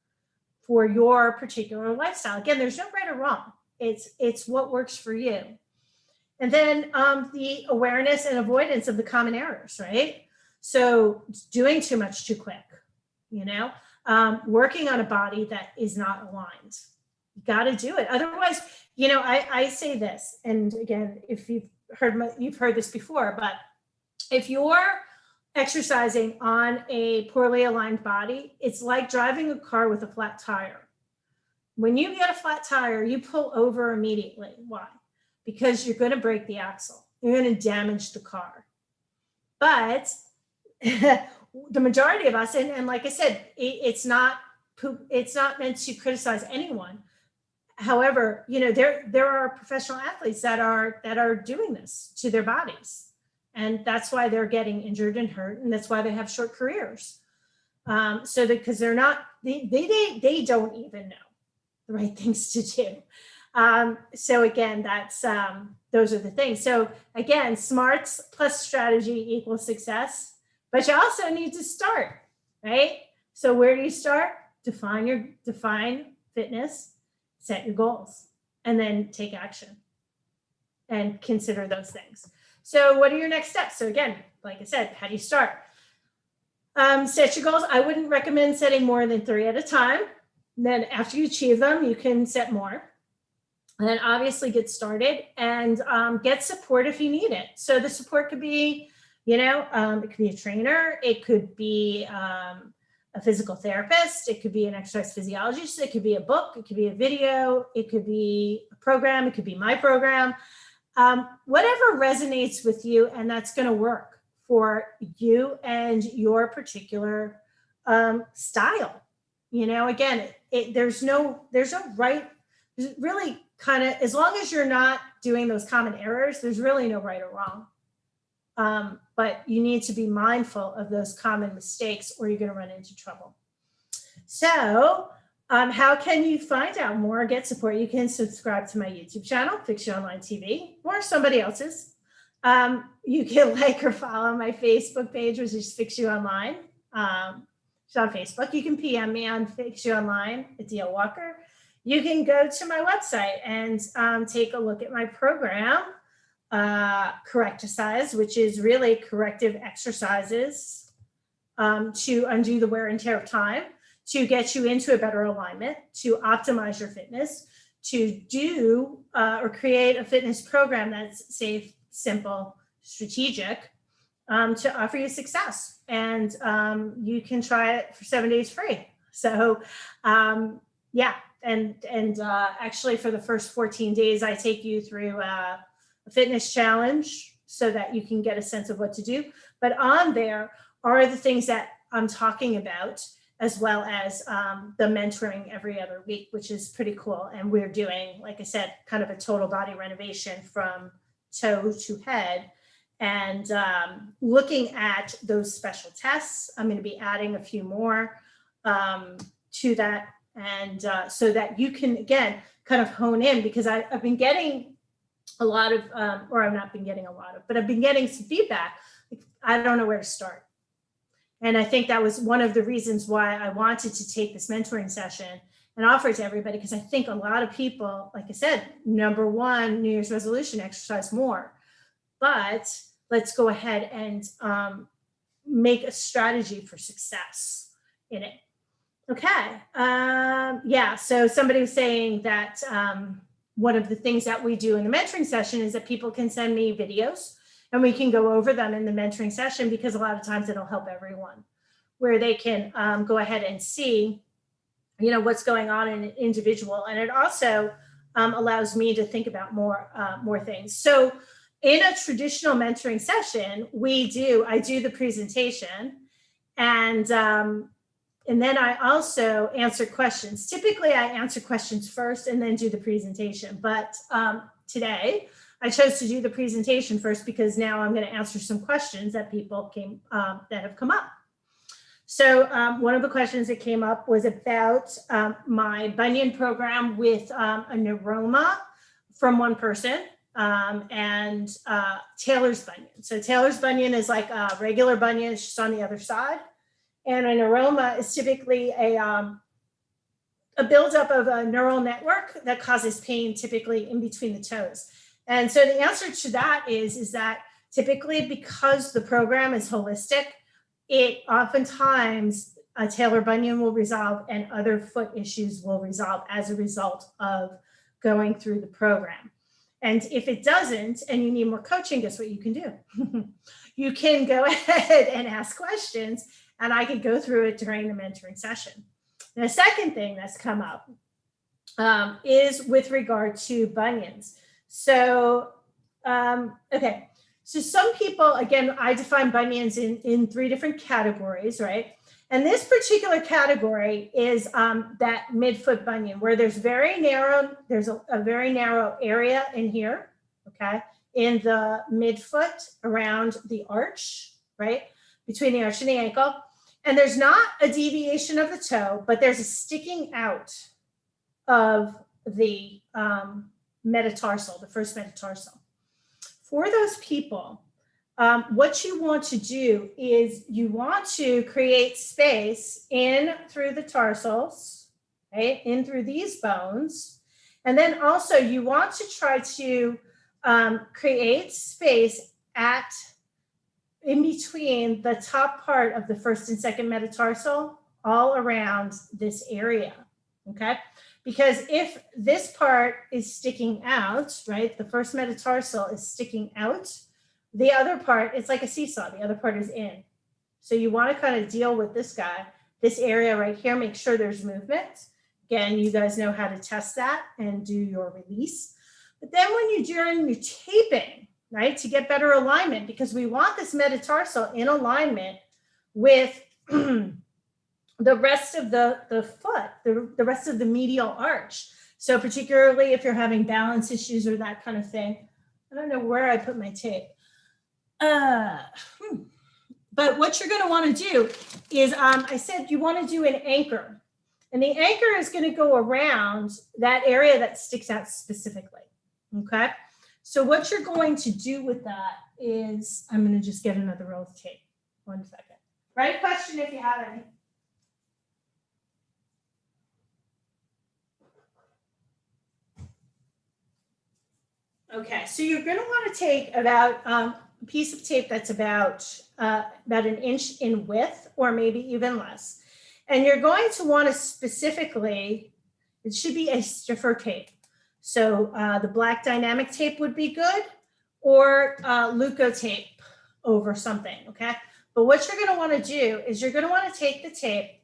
for your particular lifestyle. Again, there's no right or wrong. It's what works for you. And then the awareness and avoidance of the common errors, right? So doing too much too quick, you know, working on a body that is not aligned. You got to do it. Otherwise, you know, I say this, and again, if you've heard this before, but if you're exercising on a poorly aligned body, it's like driving a car with a flat tire. When you get a flat tire, you pull over immediately. Why? Because you're going to break the axle. You're going to damage the car. But the majority of us, and like I said, it's not meant to criticize anyone. However, you know, there are professional athletes that are doing this to their bodies, and that's why they're getting injured and hurt, and that's why they have short careers. So because they don't even know the right things to do. So again, that's those are the things. So again, smarts plus strategy equals success, but you also need to start, right? So where do you start? Define fitness, set your goals, and then take action and consider those things. So what are your next steps? So again, like I said, how do you start? Set your goals. I wouldn't recommend setting more than 3 at a time. Then after you achieve them, you can set more. And then obviously get started and get support if you need it. So the support could be, you know, it could be a trainer. It could be a physical therapist, it could be an exercise physiologist, it could be a book, it could be a video, it could be a program, it could be my program, whatever resonates with you, and that's going to work for you and your particular style. You know, again, there's no right, really kind of, as long as you're not doing those common errors, there's really no right or wrong. But you need to be mindful of those common mistakes or you're going to run into trouble. So how can you find out more, get support? You can subscribe to my YouTube channel, Fix You Online TV, or somebody else's. You can like or follow my Facebook page, which is Fix You Online. It's on Facebook. You can PM me on Fix You Online at DL Walker. You can go to my website and take a look at my program, Correcticises, which is really corrective exercises to undo the wear and tear of time, to get you into a better alignment, to optimize your fitness, to do or create a fitness program that's safe, simple, strategic, to offer you success. And you can try it for 7 days free. So yeah, and actually for the first 14 days, I take you through a fitness challenge so that you can get a sense of what to do. But on there are the things that I'm talking about, as well as the mentoring every other week, which is pretty cool. And we're doing, like I said, kind of a total body renovation from toe to head, and looking at those special tests. I'm going to be adding a few more to that, and so that you can, again, kind of hone in, because I've been getting a lot of, or I've not been getting a lot of, but I've been getting some feedback. I don't know where to start. And I think that was one of the reasons why I wanted to take this mentoring session and offer it to everybody, because I think a lot of people, like I said, number one, New Year's resolution, exercise more. But let's go ahead and make a strategy for success in it. Okay. Yeah. So somebody was saying that one of the things that we do in the mentoring session is that people can send me videos and we can go over them in the mentoring session, because a lot of times it'll help everyone, where they can go ahead and see, you know, what's going on in an individual. And it also allows me to think about more things. So in a traditional mentoring session, I do the presentation, and then I also answer questions. Typically, I answer questions first and then do the presentation. But today, I chose to do the presentation first, because now I'm going to answer some questions that people that have come up. So one of the questions that came up was about my bunion program with a neuroma from one person, and Taylor's bunion. So Taylor's bunion is like a regular bunion, it's just on the other side. And a neuroma is typically a buildup of a neural network that causes pain, typically in between the toes. And so the answer to that is that typically, because the program is holistic, it oftentimes a Taylor bunion will resolve and other foot issues will resolve as a result of going through the program. And if it doesn't, and you need more coaching, guess what you can do? You can go ahead and ask questions, and I could go through it during the mentoring session. And the second thing that's come up is with regard to bunions. So, okay. So some people, again, I define bunions in 3 different categories, right? And this particular category is that midfoot bunion, where there's a very narrow area in here, okay? In the midfoot, around the arch, right? Between the arch and the ankle. And there's not a deviation of the toe, but there's a sticking out of the metatarsal, the first metatarsal. For those people, what you want to do is you want to create space in through the tarsals, right? In through these bones. And then also you want to try to create space in between the top part of the first and second metatarsal, all around this area, okay? Because if this part is sticking out, right, the first metatarsal is sticking out, the other part, it's like a seesaw, the other part is in. So you want to kind of deal with this guy this area right here, make sure there's movement. Again, you guys know how to test that and do your release. But then when you're doing your taping, right, to get better alignment, because we want this metatarsal in alignment with the rest of the foot, the rest of the medial arch. So particularly if you're having balance issues or that kind of thing. I don't know where I put my tape. But what you're going to want to do is, I said you want to do an anchor. And the anchor is going to go around that area that sticks out specifically. Okay. So what you're going to do with that is, I'm going to just get another roll of tape. 1 second. Write a question if you have any. Okay, so you're going to want to take about a piece of tape that's about an inch in width, or maybe even less. And you're going to want to specifically, it should be a stiffer tape. So the black dynamic tape would be good, or Leuco tape over something, okay? But what you're going to want to do is you're going to want to take the tape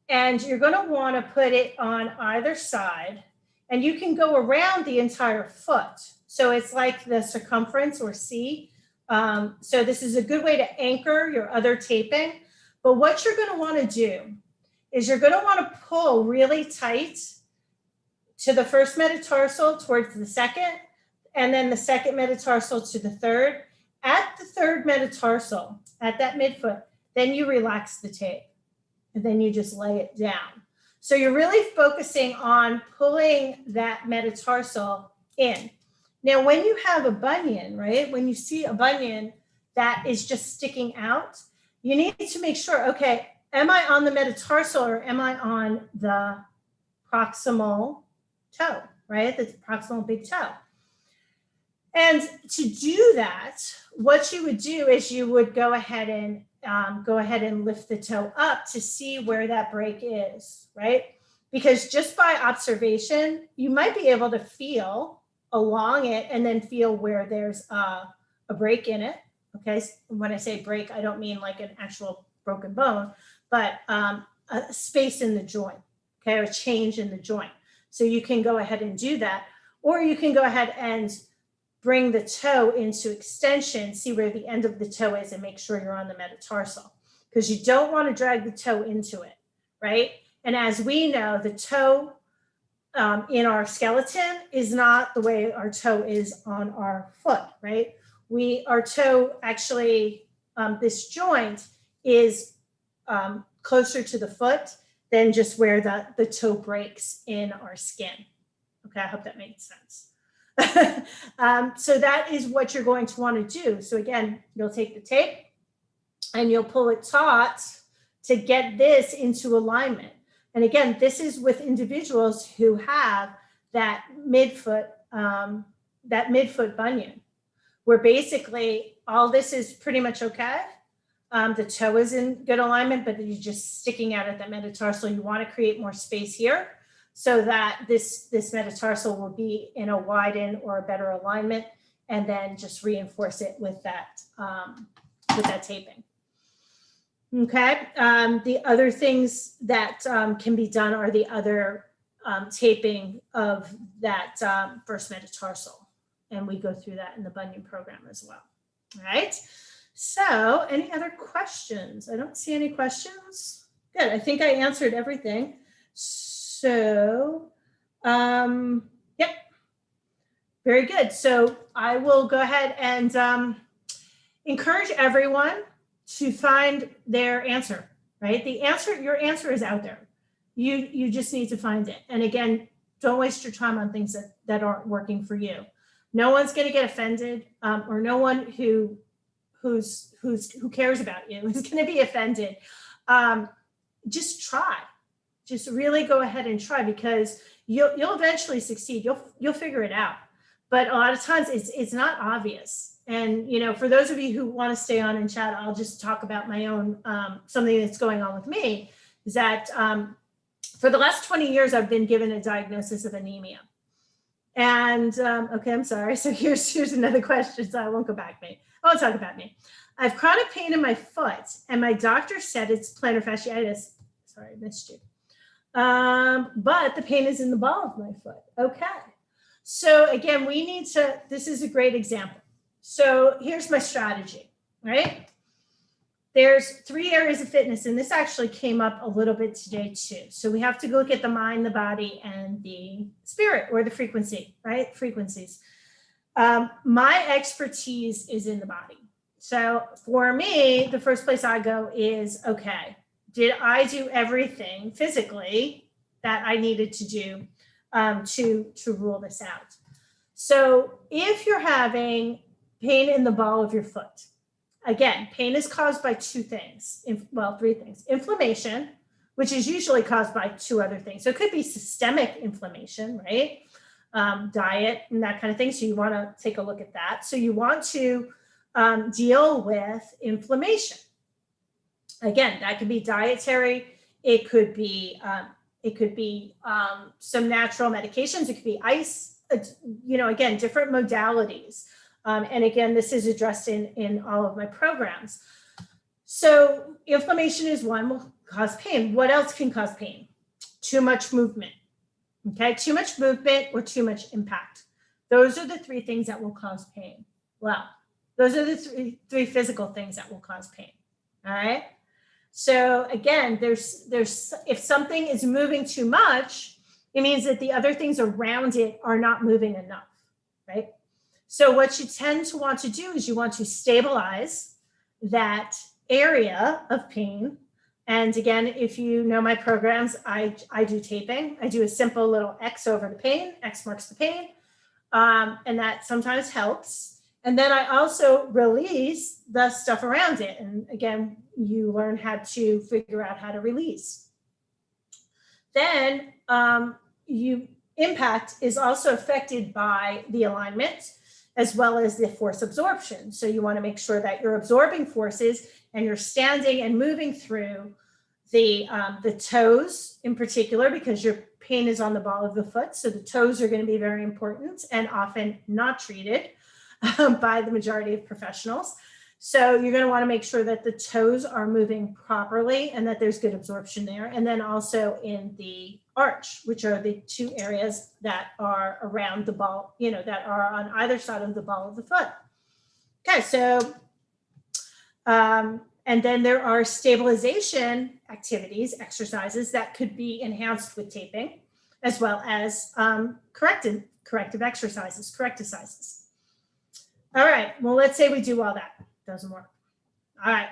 and you're going to want to put it on either side, and you can go around the entire foot. So it's like the circumference, or C. So this is a good way to anchor your other taping. But what you're going to want to do is you're going to want to pull really tight to the first metatarsal towards the second, and then the second metatarsal to the third. At the third metatarsal, at that midfoot, then you relax the tape, and then you just lay it down. So you're really focusing on pulling that metatarsal in. Now, when you have a bunion, right, when you see a bunion that is just sticking out, you need to make sure, okay, am I on the metatarsal or am I on the proximal toe, right, the proximal big toe? And to do that, what you would do is you would go ahead and lift the toe up to see where that break is, right? Because just by observation, you might be able to feel along it and then feel where there's a break in it. Okay, when I say break, I don't mean like an actual broken bone, but a space in the joint, okay, or a change in the joint. So you can go ahead and do that, or you can go ahead and bring the toe into extension, see where the end of the toe is, and make sure you're on the metatarsal, because you don't want to drag the toe into it, right? And as we know, the toe in our skeleton is not the way our toe is on our foot, right? Our toe actually, this joint is closer to the foot than just where the toe breaks in our skin. Okay, I hope that makes sense. So that is what you're going to want to do. So again, you'll take the tape and you'll pull it taut to get this into alignment. And again, this is with individuals who have that midfoot bunion, where basically all this is pretty much okay. The toe is in good alignment, but you're just sticking out at that metatarsal. You want to create more space here so that this metatarsal will be in a widen or a better alignment, and then just reinforce it with that taping. Okay, the other things that can be done are the other taping of that first metatarsal, and we go through that in the bunion program as well. All right, so any other questions? I don't see any questions. Good, I think I answered everything. So, yep, very good. So I will go ahead and encourage everyone to find their answer, right? Your answer is out there. You just need to find it. And again, don't waste your time on things that aren't working for you. No one's going to get offended, or no one who cares about you is going to be offended. Just try. Just really go ahead and try, because you'll eventually succeed. You'll figure it out. But a lot of times it's not obvious. And, you know, for those of you who want to stay on and chat, I'll just talk about my own, something that's going on with me is that for the last 20 years, I've been given a diagnosis of anemia. And, okay, I'm sorry. So here's another question. So I won't go back. I won't talk about me. I have chronic pain in my foot, and my doctor said it's plantar fasciitis. Sorry, I missed you. But the pain is in the ball of my foot. Okay. So again, we need to, this is a great example. So here's my strategy, right? There's 3 areas of fitness, and this actually came up a little bit today too. So we have to look at the mind, the body, and the spirit, or the frequency, right? Frequencies. My expertise is in the body. So for me, the first place I go is, okay, did I do everything physically that I needed to do to rule this out? So if you're having pain in the ball of your foot, again, pain is caused by 2 things, 3 things. Inflammation, which is usually caused by 2 other things. So it could be systemic inflammation, right? Diet and that kind of thing. So you want to take a look at that. So you want to deal with inflammation. Again, that could be dietary. It could be some natural medications. It could be ice. Again, different modalities. And again, this is addressed in all of my programs. So inflammation is one, will cause pain. What else can cause pain? Too much movement. Okay, too much movement or too much impact. Those are the 3 things that will cause pain. Well, those are the three physical things that will cause pain. All right. So again, there's if something is moving too much, it means that the other things around it are not moving enough, right? So what you tend to want to do is you want to stabilize that area of pain. And again, if you know my programs, I do taping. I do a simple little X over the pain. X marks the pain. And that sometimes helps. And then I also release the stuff around it. And again, you learn how to figure out how to release. Then impact is also affected by the alignment as well as the force absorption. So you want to make sure that you're absorbing forces and you're standing and moving through the toes in particular, because your pain is on the ball of the foot. So the toes are going to be very important and often not treated by the majority of professionals. So you're going to want to make sure that the toes are moving properly and that there's good absorption there. And then also in the arch, which are the 2 areas that are around the ball, that are on either side of the ball of the foot. Okay, so, and then there are stabilization activities, exercises that could be enhanced with taping, as well as corrective exercises, correcticises. All right, well, let's say we do all that. Doesn't work. All right.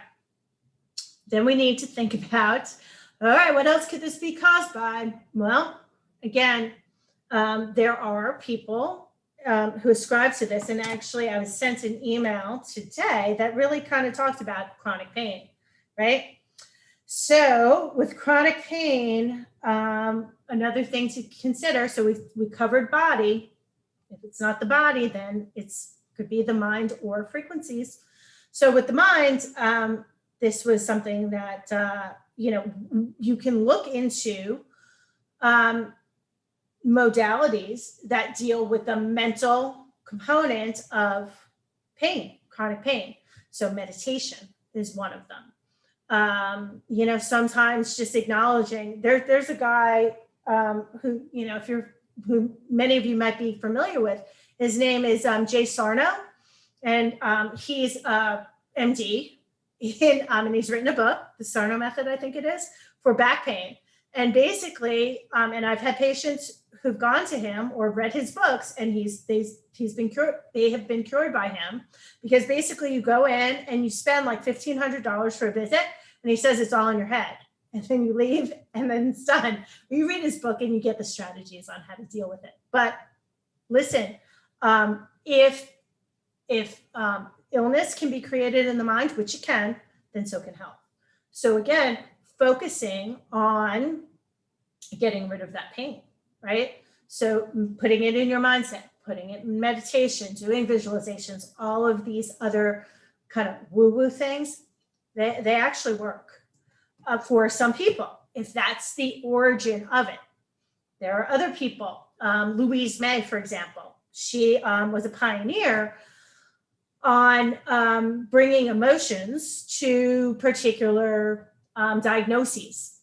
Then we need to think about, all right, what else could this be caused by? Well, again, there are people who ascribe to this. And actually, I was sent an email today that really kind of talked about chronic pain, right? So with chronic pain, another thing to consider, so we covered body. If it's not the body, then could be the mind or frequencies. So with the mind, this was something that, you can look into modalities that deal with the mental component of pain, chronic pain. So meditation is one of them. Sometimes just acknowledging, there's a guy who, who many of you might be familiar with. His name is Jay Sarno, and he's MD, and he's written a book, The Sarno Method, I think it is, for back pain. And basically, and I've had patients who've gone to him or read his books, and he's been cured. They have been cured by him, because basically you go in and you spend like $1,500 for a visit, and he says it's all in your head, and then you leave, and then it's done. You read his book and you get the strategies on how to deal with it. But listen, if illness can be created in the mind, which it can, then so can health. So again, focusing on getting rid of that pain, right? So putting it in your mindset, putting it in meditation, doing visualizations, all of these other kind of woo-woo things, they actually work for some people, if that's the origin of it. There are other people, Louise May, for example, she was a pioneer on bringing emotions to particular diagnoses.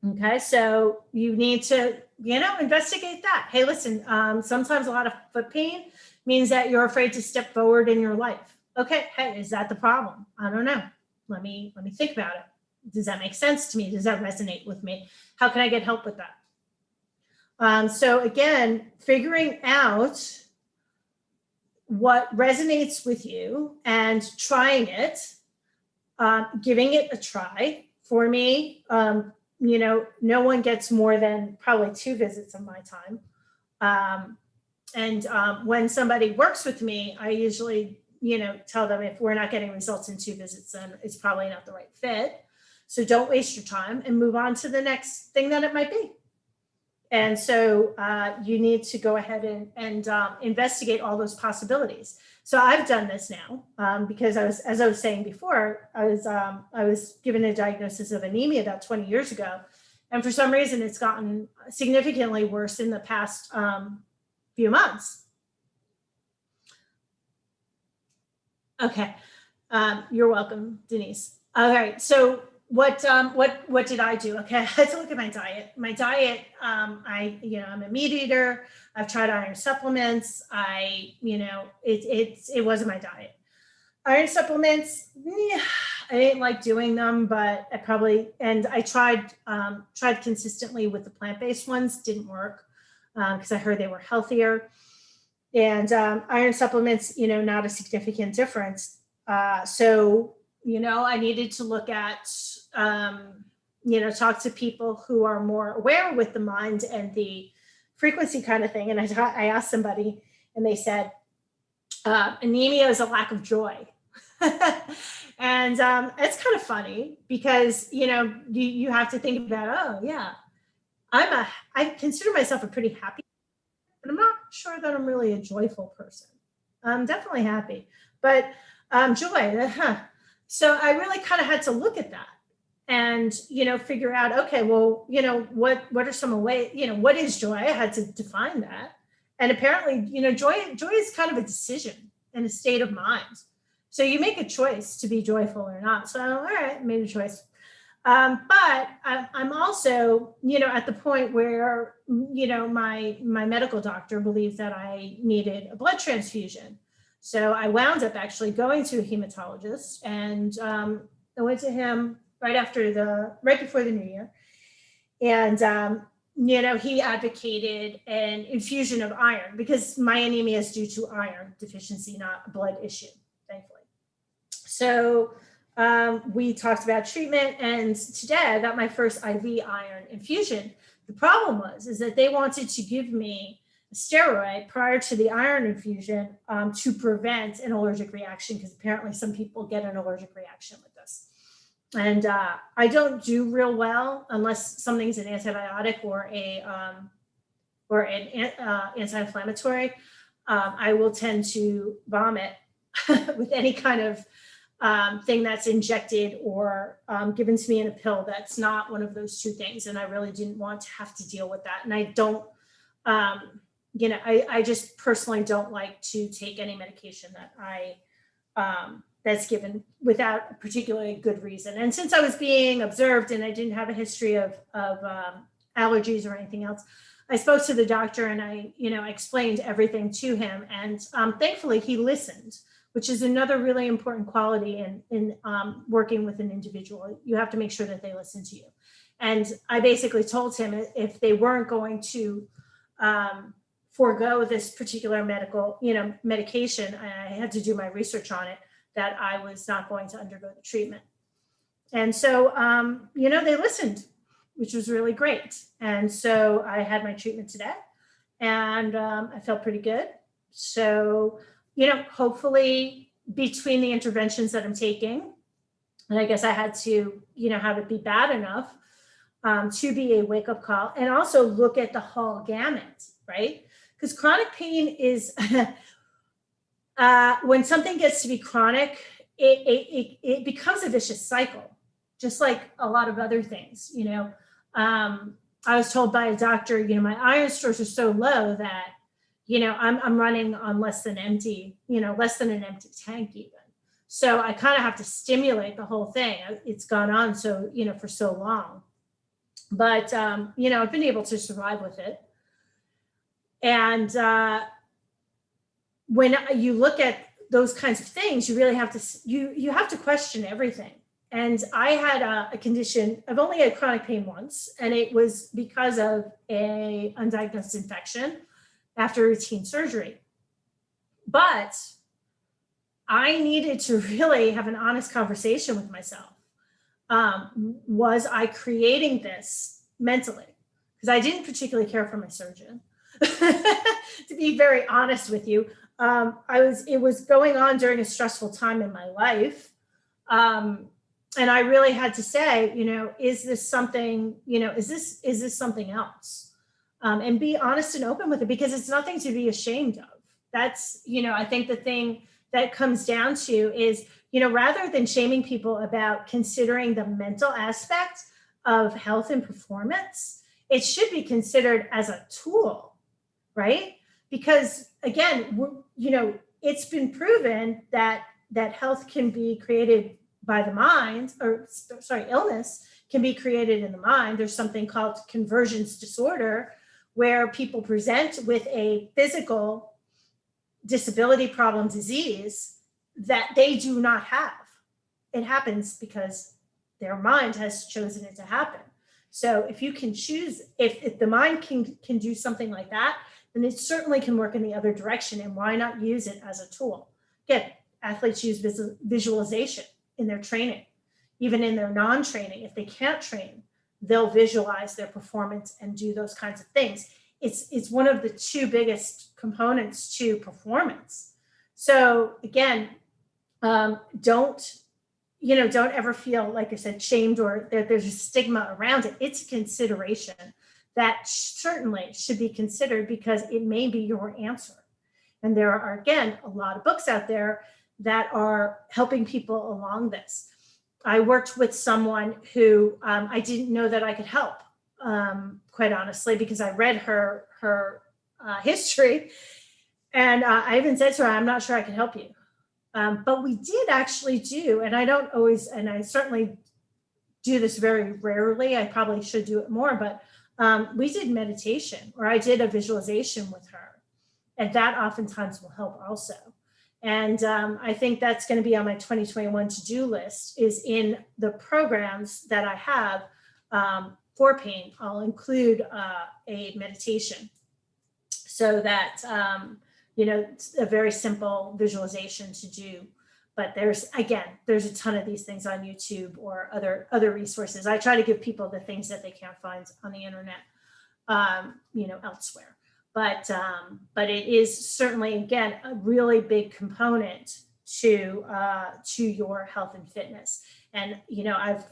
Okay, so you need to, investigate that. Hey, listen, sometimes a lot of foot pain means that you're afraid to step forward in your life. Okay, hey, is that the problem? I don't know. Let me think about it. Does that make sense to me? Does that resonate with me? How can I get help with that? So again, figuring out what resonates with you and trying it, giving it a try. For me, no one gets more than probably 2 visits of my time. And when somebody works with me, I usually, tell them if we're not getting results in 2 visits, then it's probably not the right fit. So don't waste your time and move on to the next thing that it might be. And so you need to go ahead and investigate all those possibilities. So I've done this now because as I was saying before, I was given a diagnosis of anemia about 20 years ago. And for some reason, it's gotten significantly worse in the past few months. Okay. You're welcome, Denise. All right. So what did I do? Okay, I had to look at my diet. My diet, I'm a meat eater. I've tried iron supplements. It wasn't my diet. Iron supplements, I didn't like doing them, but I tried consistently with the plant-based ones, didn't work because I heard they were healthier. And iron supplements, not a significant difference. So I needed to look at, talk to people who are more aware with the mind and the frequency kind of thing. And I asked somebody and they said, anemia is a lack of joy. And it's kind of funny because, you have to think about, oh yeah, I consider myself a pretty happy, but I'm not sure that I'm really a joyful person. I'm definitely happy, but joy, So I really kind of had to look at that and, figure out, okay, well, what are some ways, what is joy? I had to define that. And apparently, joy is kind of a decision and a state of mind. So you make a choice to be joyful or not. So, all right, I made a choice. But I'm also, at the point where, my medical doctor believed that I needed a blood transfusion. So I wound up actually going to a hematologist, and I went to him right before the new year. And, he advocated an infusion of iron because my anemia is due to iron deficiency, not a blood issue, thankfully. So we talked about treatment, and today I got my first IV iron infusion. The problem is that they wanted to give me a steroid prior to the iron infusion to prevent an allergic reaction, because apparently some people get an allergic reaction with this. And I don't do real well unless something's an antibiotic or an anti-inflammatory. I will tend to vomit with any kind of thing that's injected or given to me in a pill that's not one of those 2 things. And I really didn't want to have to deal with that. And I don't, I just personally don't like to take any medication that that's given without a particularly good reason. And since I was being observed and I didn't have a history of allergies or anything else, I spoke to the doctor and I explained everything to him. And thankfully he listened, which is another really important quality in working with an individual. You have to make sure that they listen to you. And I basically told him if they weren't going to forego this particular medication, I had to do my research on it, that I was not going to undergo the treatment. And so, they listened, which was really great. And so I had my treatment today and I felt pretty good. So, hopefully between the interventions that I'm taking, and I guess I had to, have it be bad enough to be a wake-up call, and also look at the whole gamut, right? Because chronic pain is, when something gets to be chronic, it becomes a vicious cycle, just like a lot of other things, I was told by a doctor, my iron stores are so low that, I'm running on less than an empty tank even. So I kind of have to stimulate the whole thing. It's gone on so, for so long. But, you know, I've been able to survive with it. And when you look at those kinds of things, you really have to, you have to question everything. And I had a condition, I've only had chronic pain once, and it was because of a undiagnosed infection after routine surgery. But I needed to really have an honest conversation with myself. Was I creating this mentally? Because I didn't particularly care for my surgeon. To be very honest with you, it was going on during a stressful time in my life. And I really had to say, you know, is this something, you know, is this something else? And be honest and open with it, because it's nothing to be ashamed of. That's, you know, I think the thing that comes down to is, you know, rather than shaming people about considering the mental aspect of health and performance, it should be considered as a tool, right? Because again, you know, it's been proven that health can be created by the mind, or sorry, illness can be created in the mind. There's something called convergence disorder, where people present with a physical disability, problem, disease that they do not have. It happens because their mind has chosen it to happen. So if you can choose, if the mind can do something like that, then it certainly can work in the other direction. And why not use it as a tool? Again, athletes use visualization in their training, even in their non-training. If they can't train, they'll visualize their performance and do those kinds of things. It's one of the two biggest components to performance. So again, don't ever feel, like I said, shamed, or that there's a stigma around it. It's a consideration that certainly should be considered, because it may be your answer. And there are, again, a lot of books out there that are helping people along this. I worked with someone who I didn't know that I could help, quite honestly, because I read her history, and I even said to her, I'm not sure I can help you. But we did actually do, and I don't always, and I certainly do this very rarely, I probably should do it more, but we did meditation, or I did a visualization with her. And that oftentimes will help also. And I think that's going to be on my 2021 to-do list, is in the programs that I have for pain, I'll include a meditation, so that, you know, it's a very simple visualization to do. But there's a ton of these things on YouTube or other resources. I try to give people the things that they can't find on the internet, you know, elsewhere. But it is certainly, again, a really big component to your health and fitness. And, you know, I've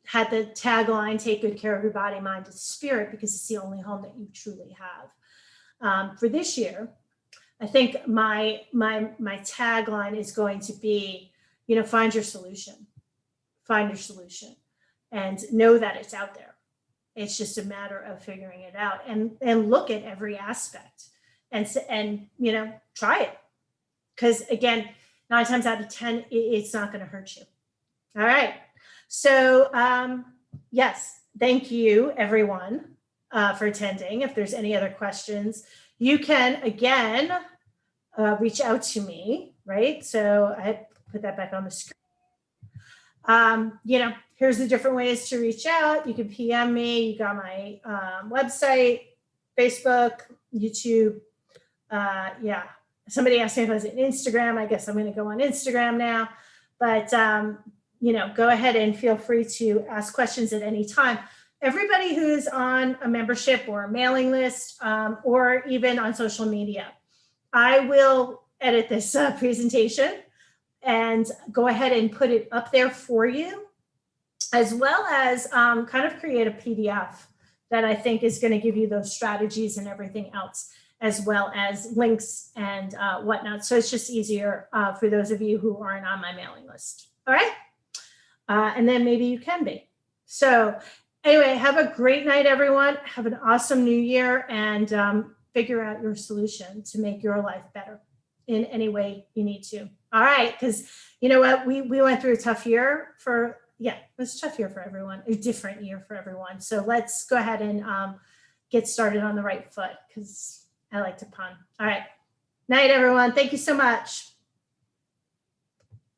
had the tagline, take good care of your body, mind, and spirit, because it's the only home that you truly have. For this year, I think my tagline is going to be, you know, find your solution, and know that it's out there. It's just a matter of figuring it out, and look at every aspect, and you know, try it. Because again, 9 times out of 10, it's not going to hurt you. All right. So yes, thank you everyone for attending. If there's any other questions, you can again reach out to me, right? So I put that back on the screen. You know, here's the different ways to reach out. You can PM me. You got my website, Facebook, YouTube. Yeah. Somebody asked me if I was on Instagram. I guess I'm going to go on Instagram now. But, you know, go ahead and feel free to ask questions at any time. Everybody who's on a membership or a mailing list, or even on social media, I will edit this presentation and go ahead and put it up there for you, as well as kind of create a PDF that I think is going to give you those strategies and everything else, as well as links and whatnot. So it's just easier for those of you who aren't on my mailing list. All right. And then maybe you can be. So anyway, have a great night, everyone. Have an awesome new year, and figure out your solution to make your life better in any way you need to. All right. Because you know what? We went through a tough year for yeah, it was a tough year for everyone, a different year for everyone. So let's go ahead and get started on the right foot because I like to pun. All right. Night, everyone. Thank you so much.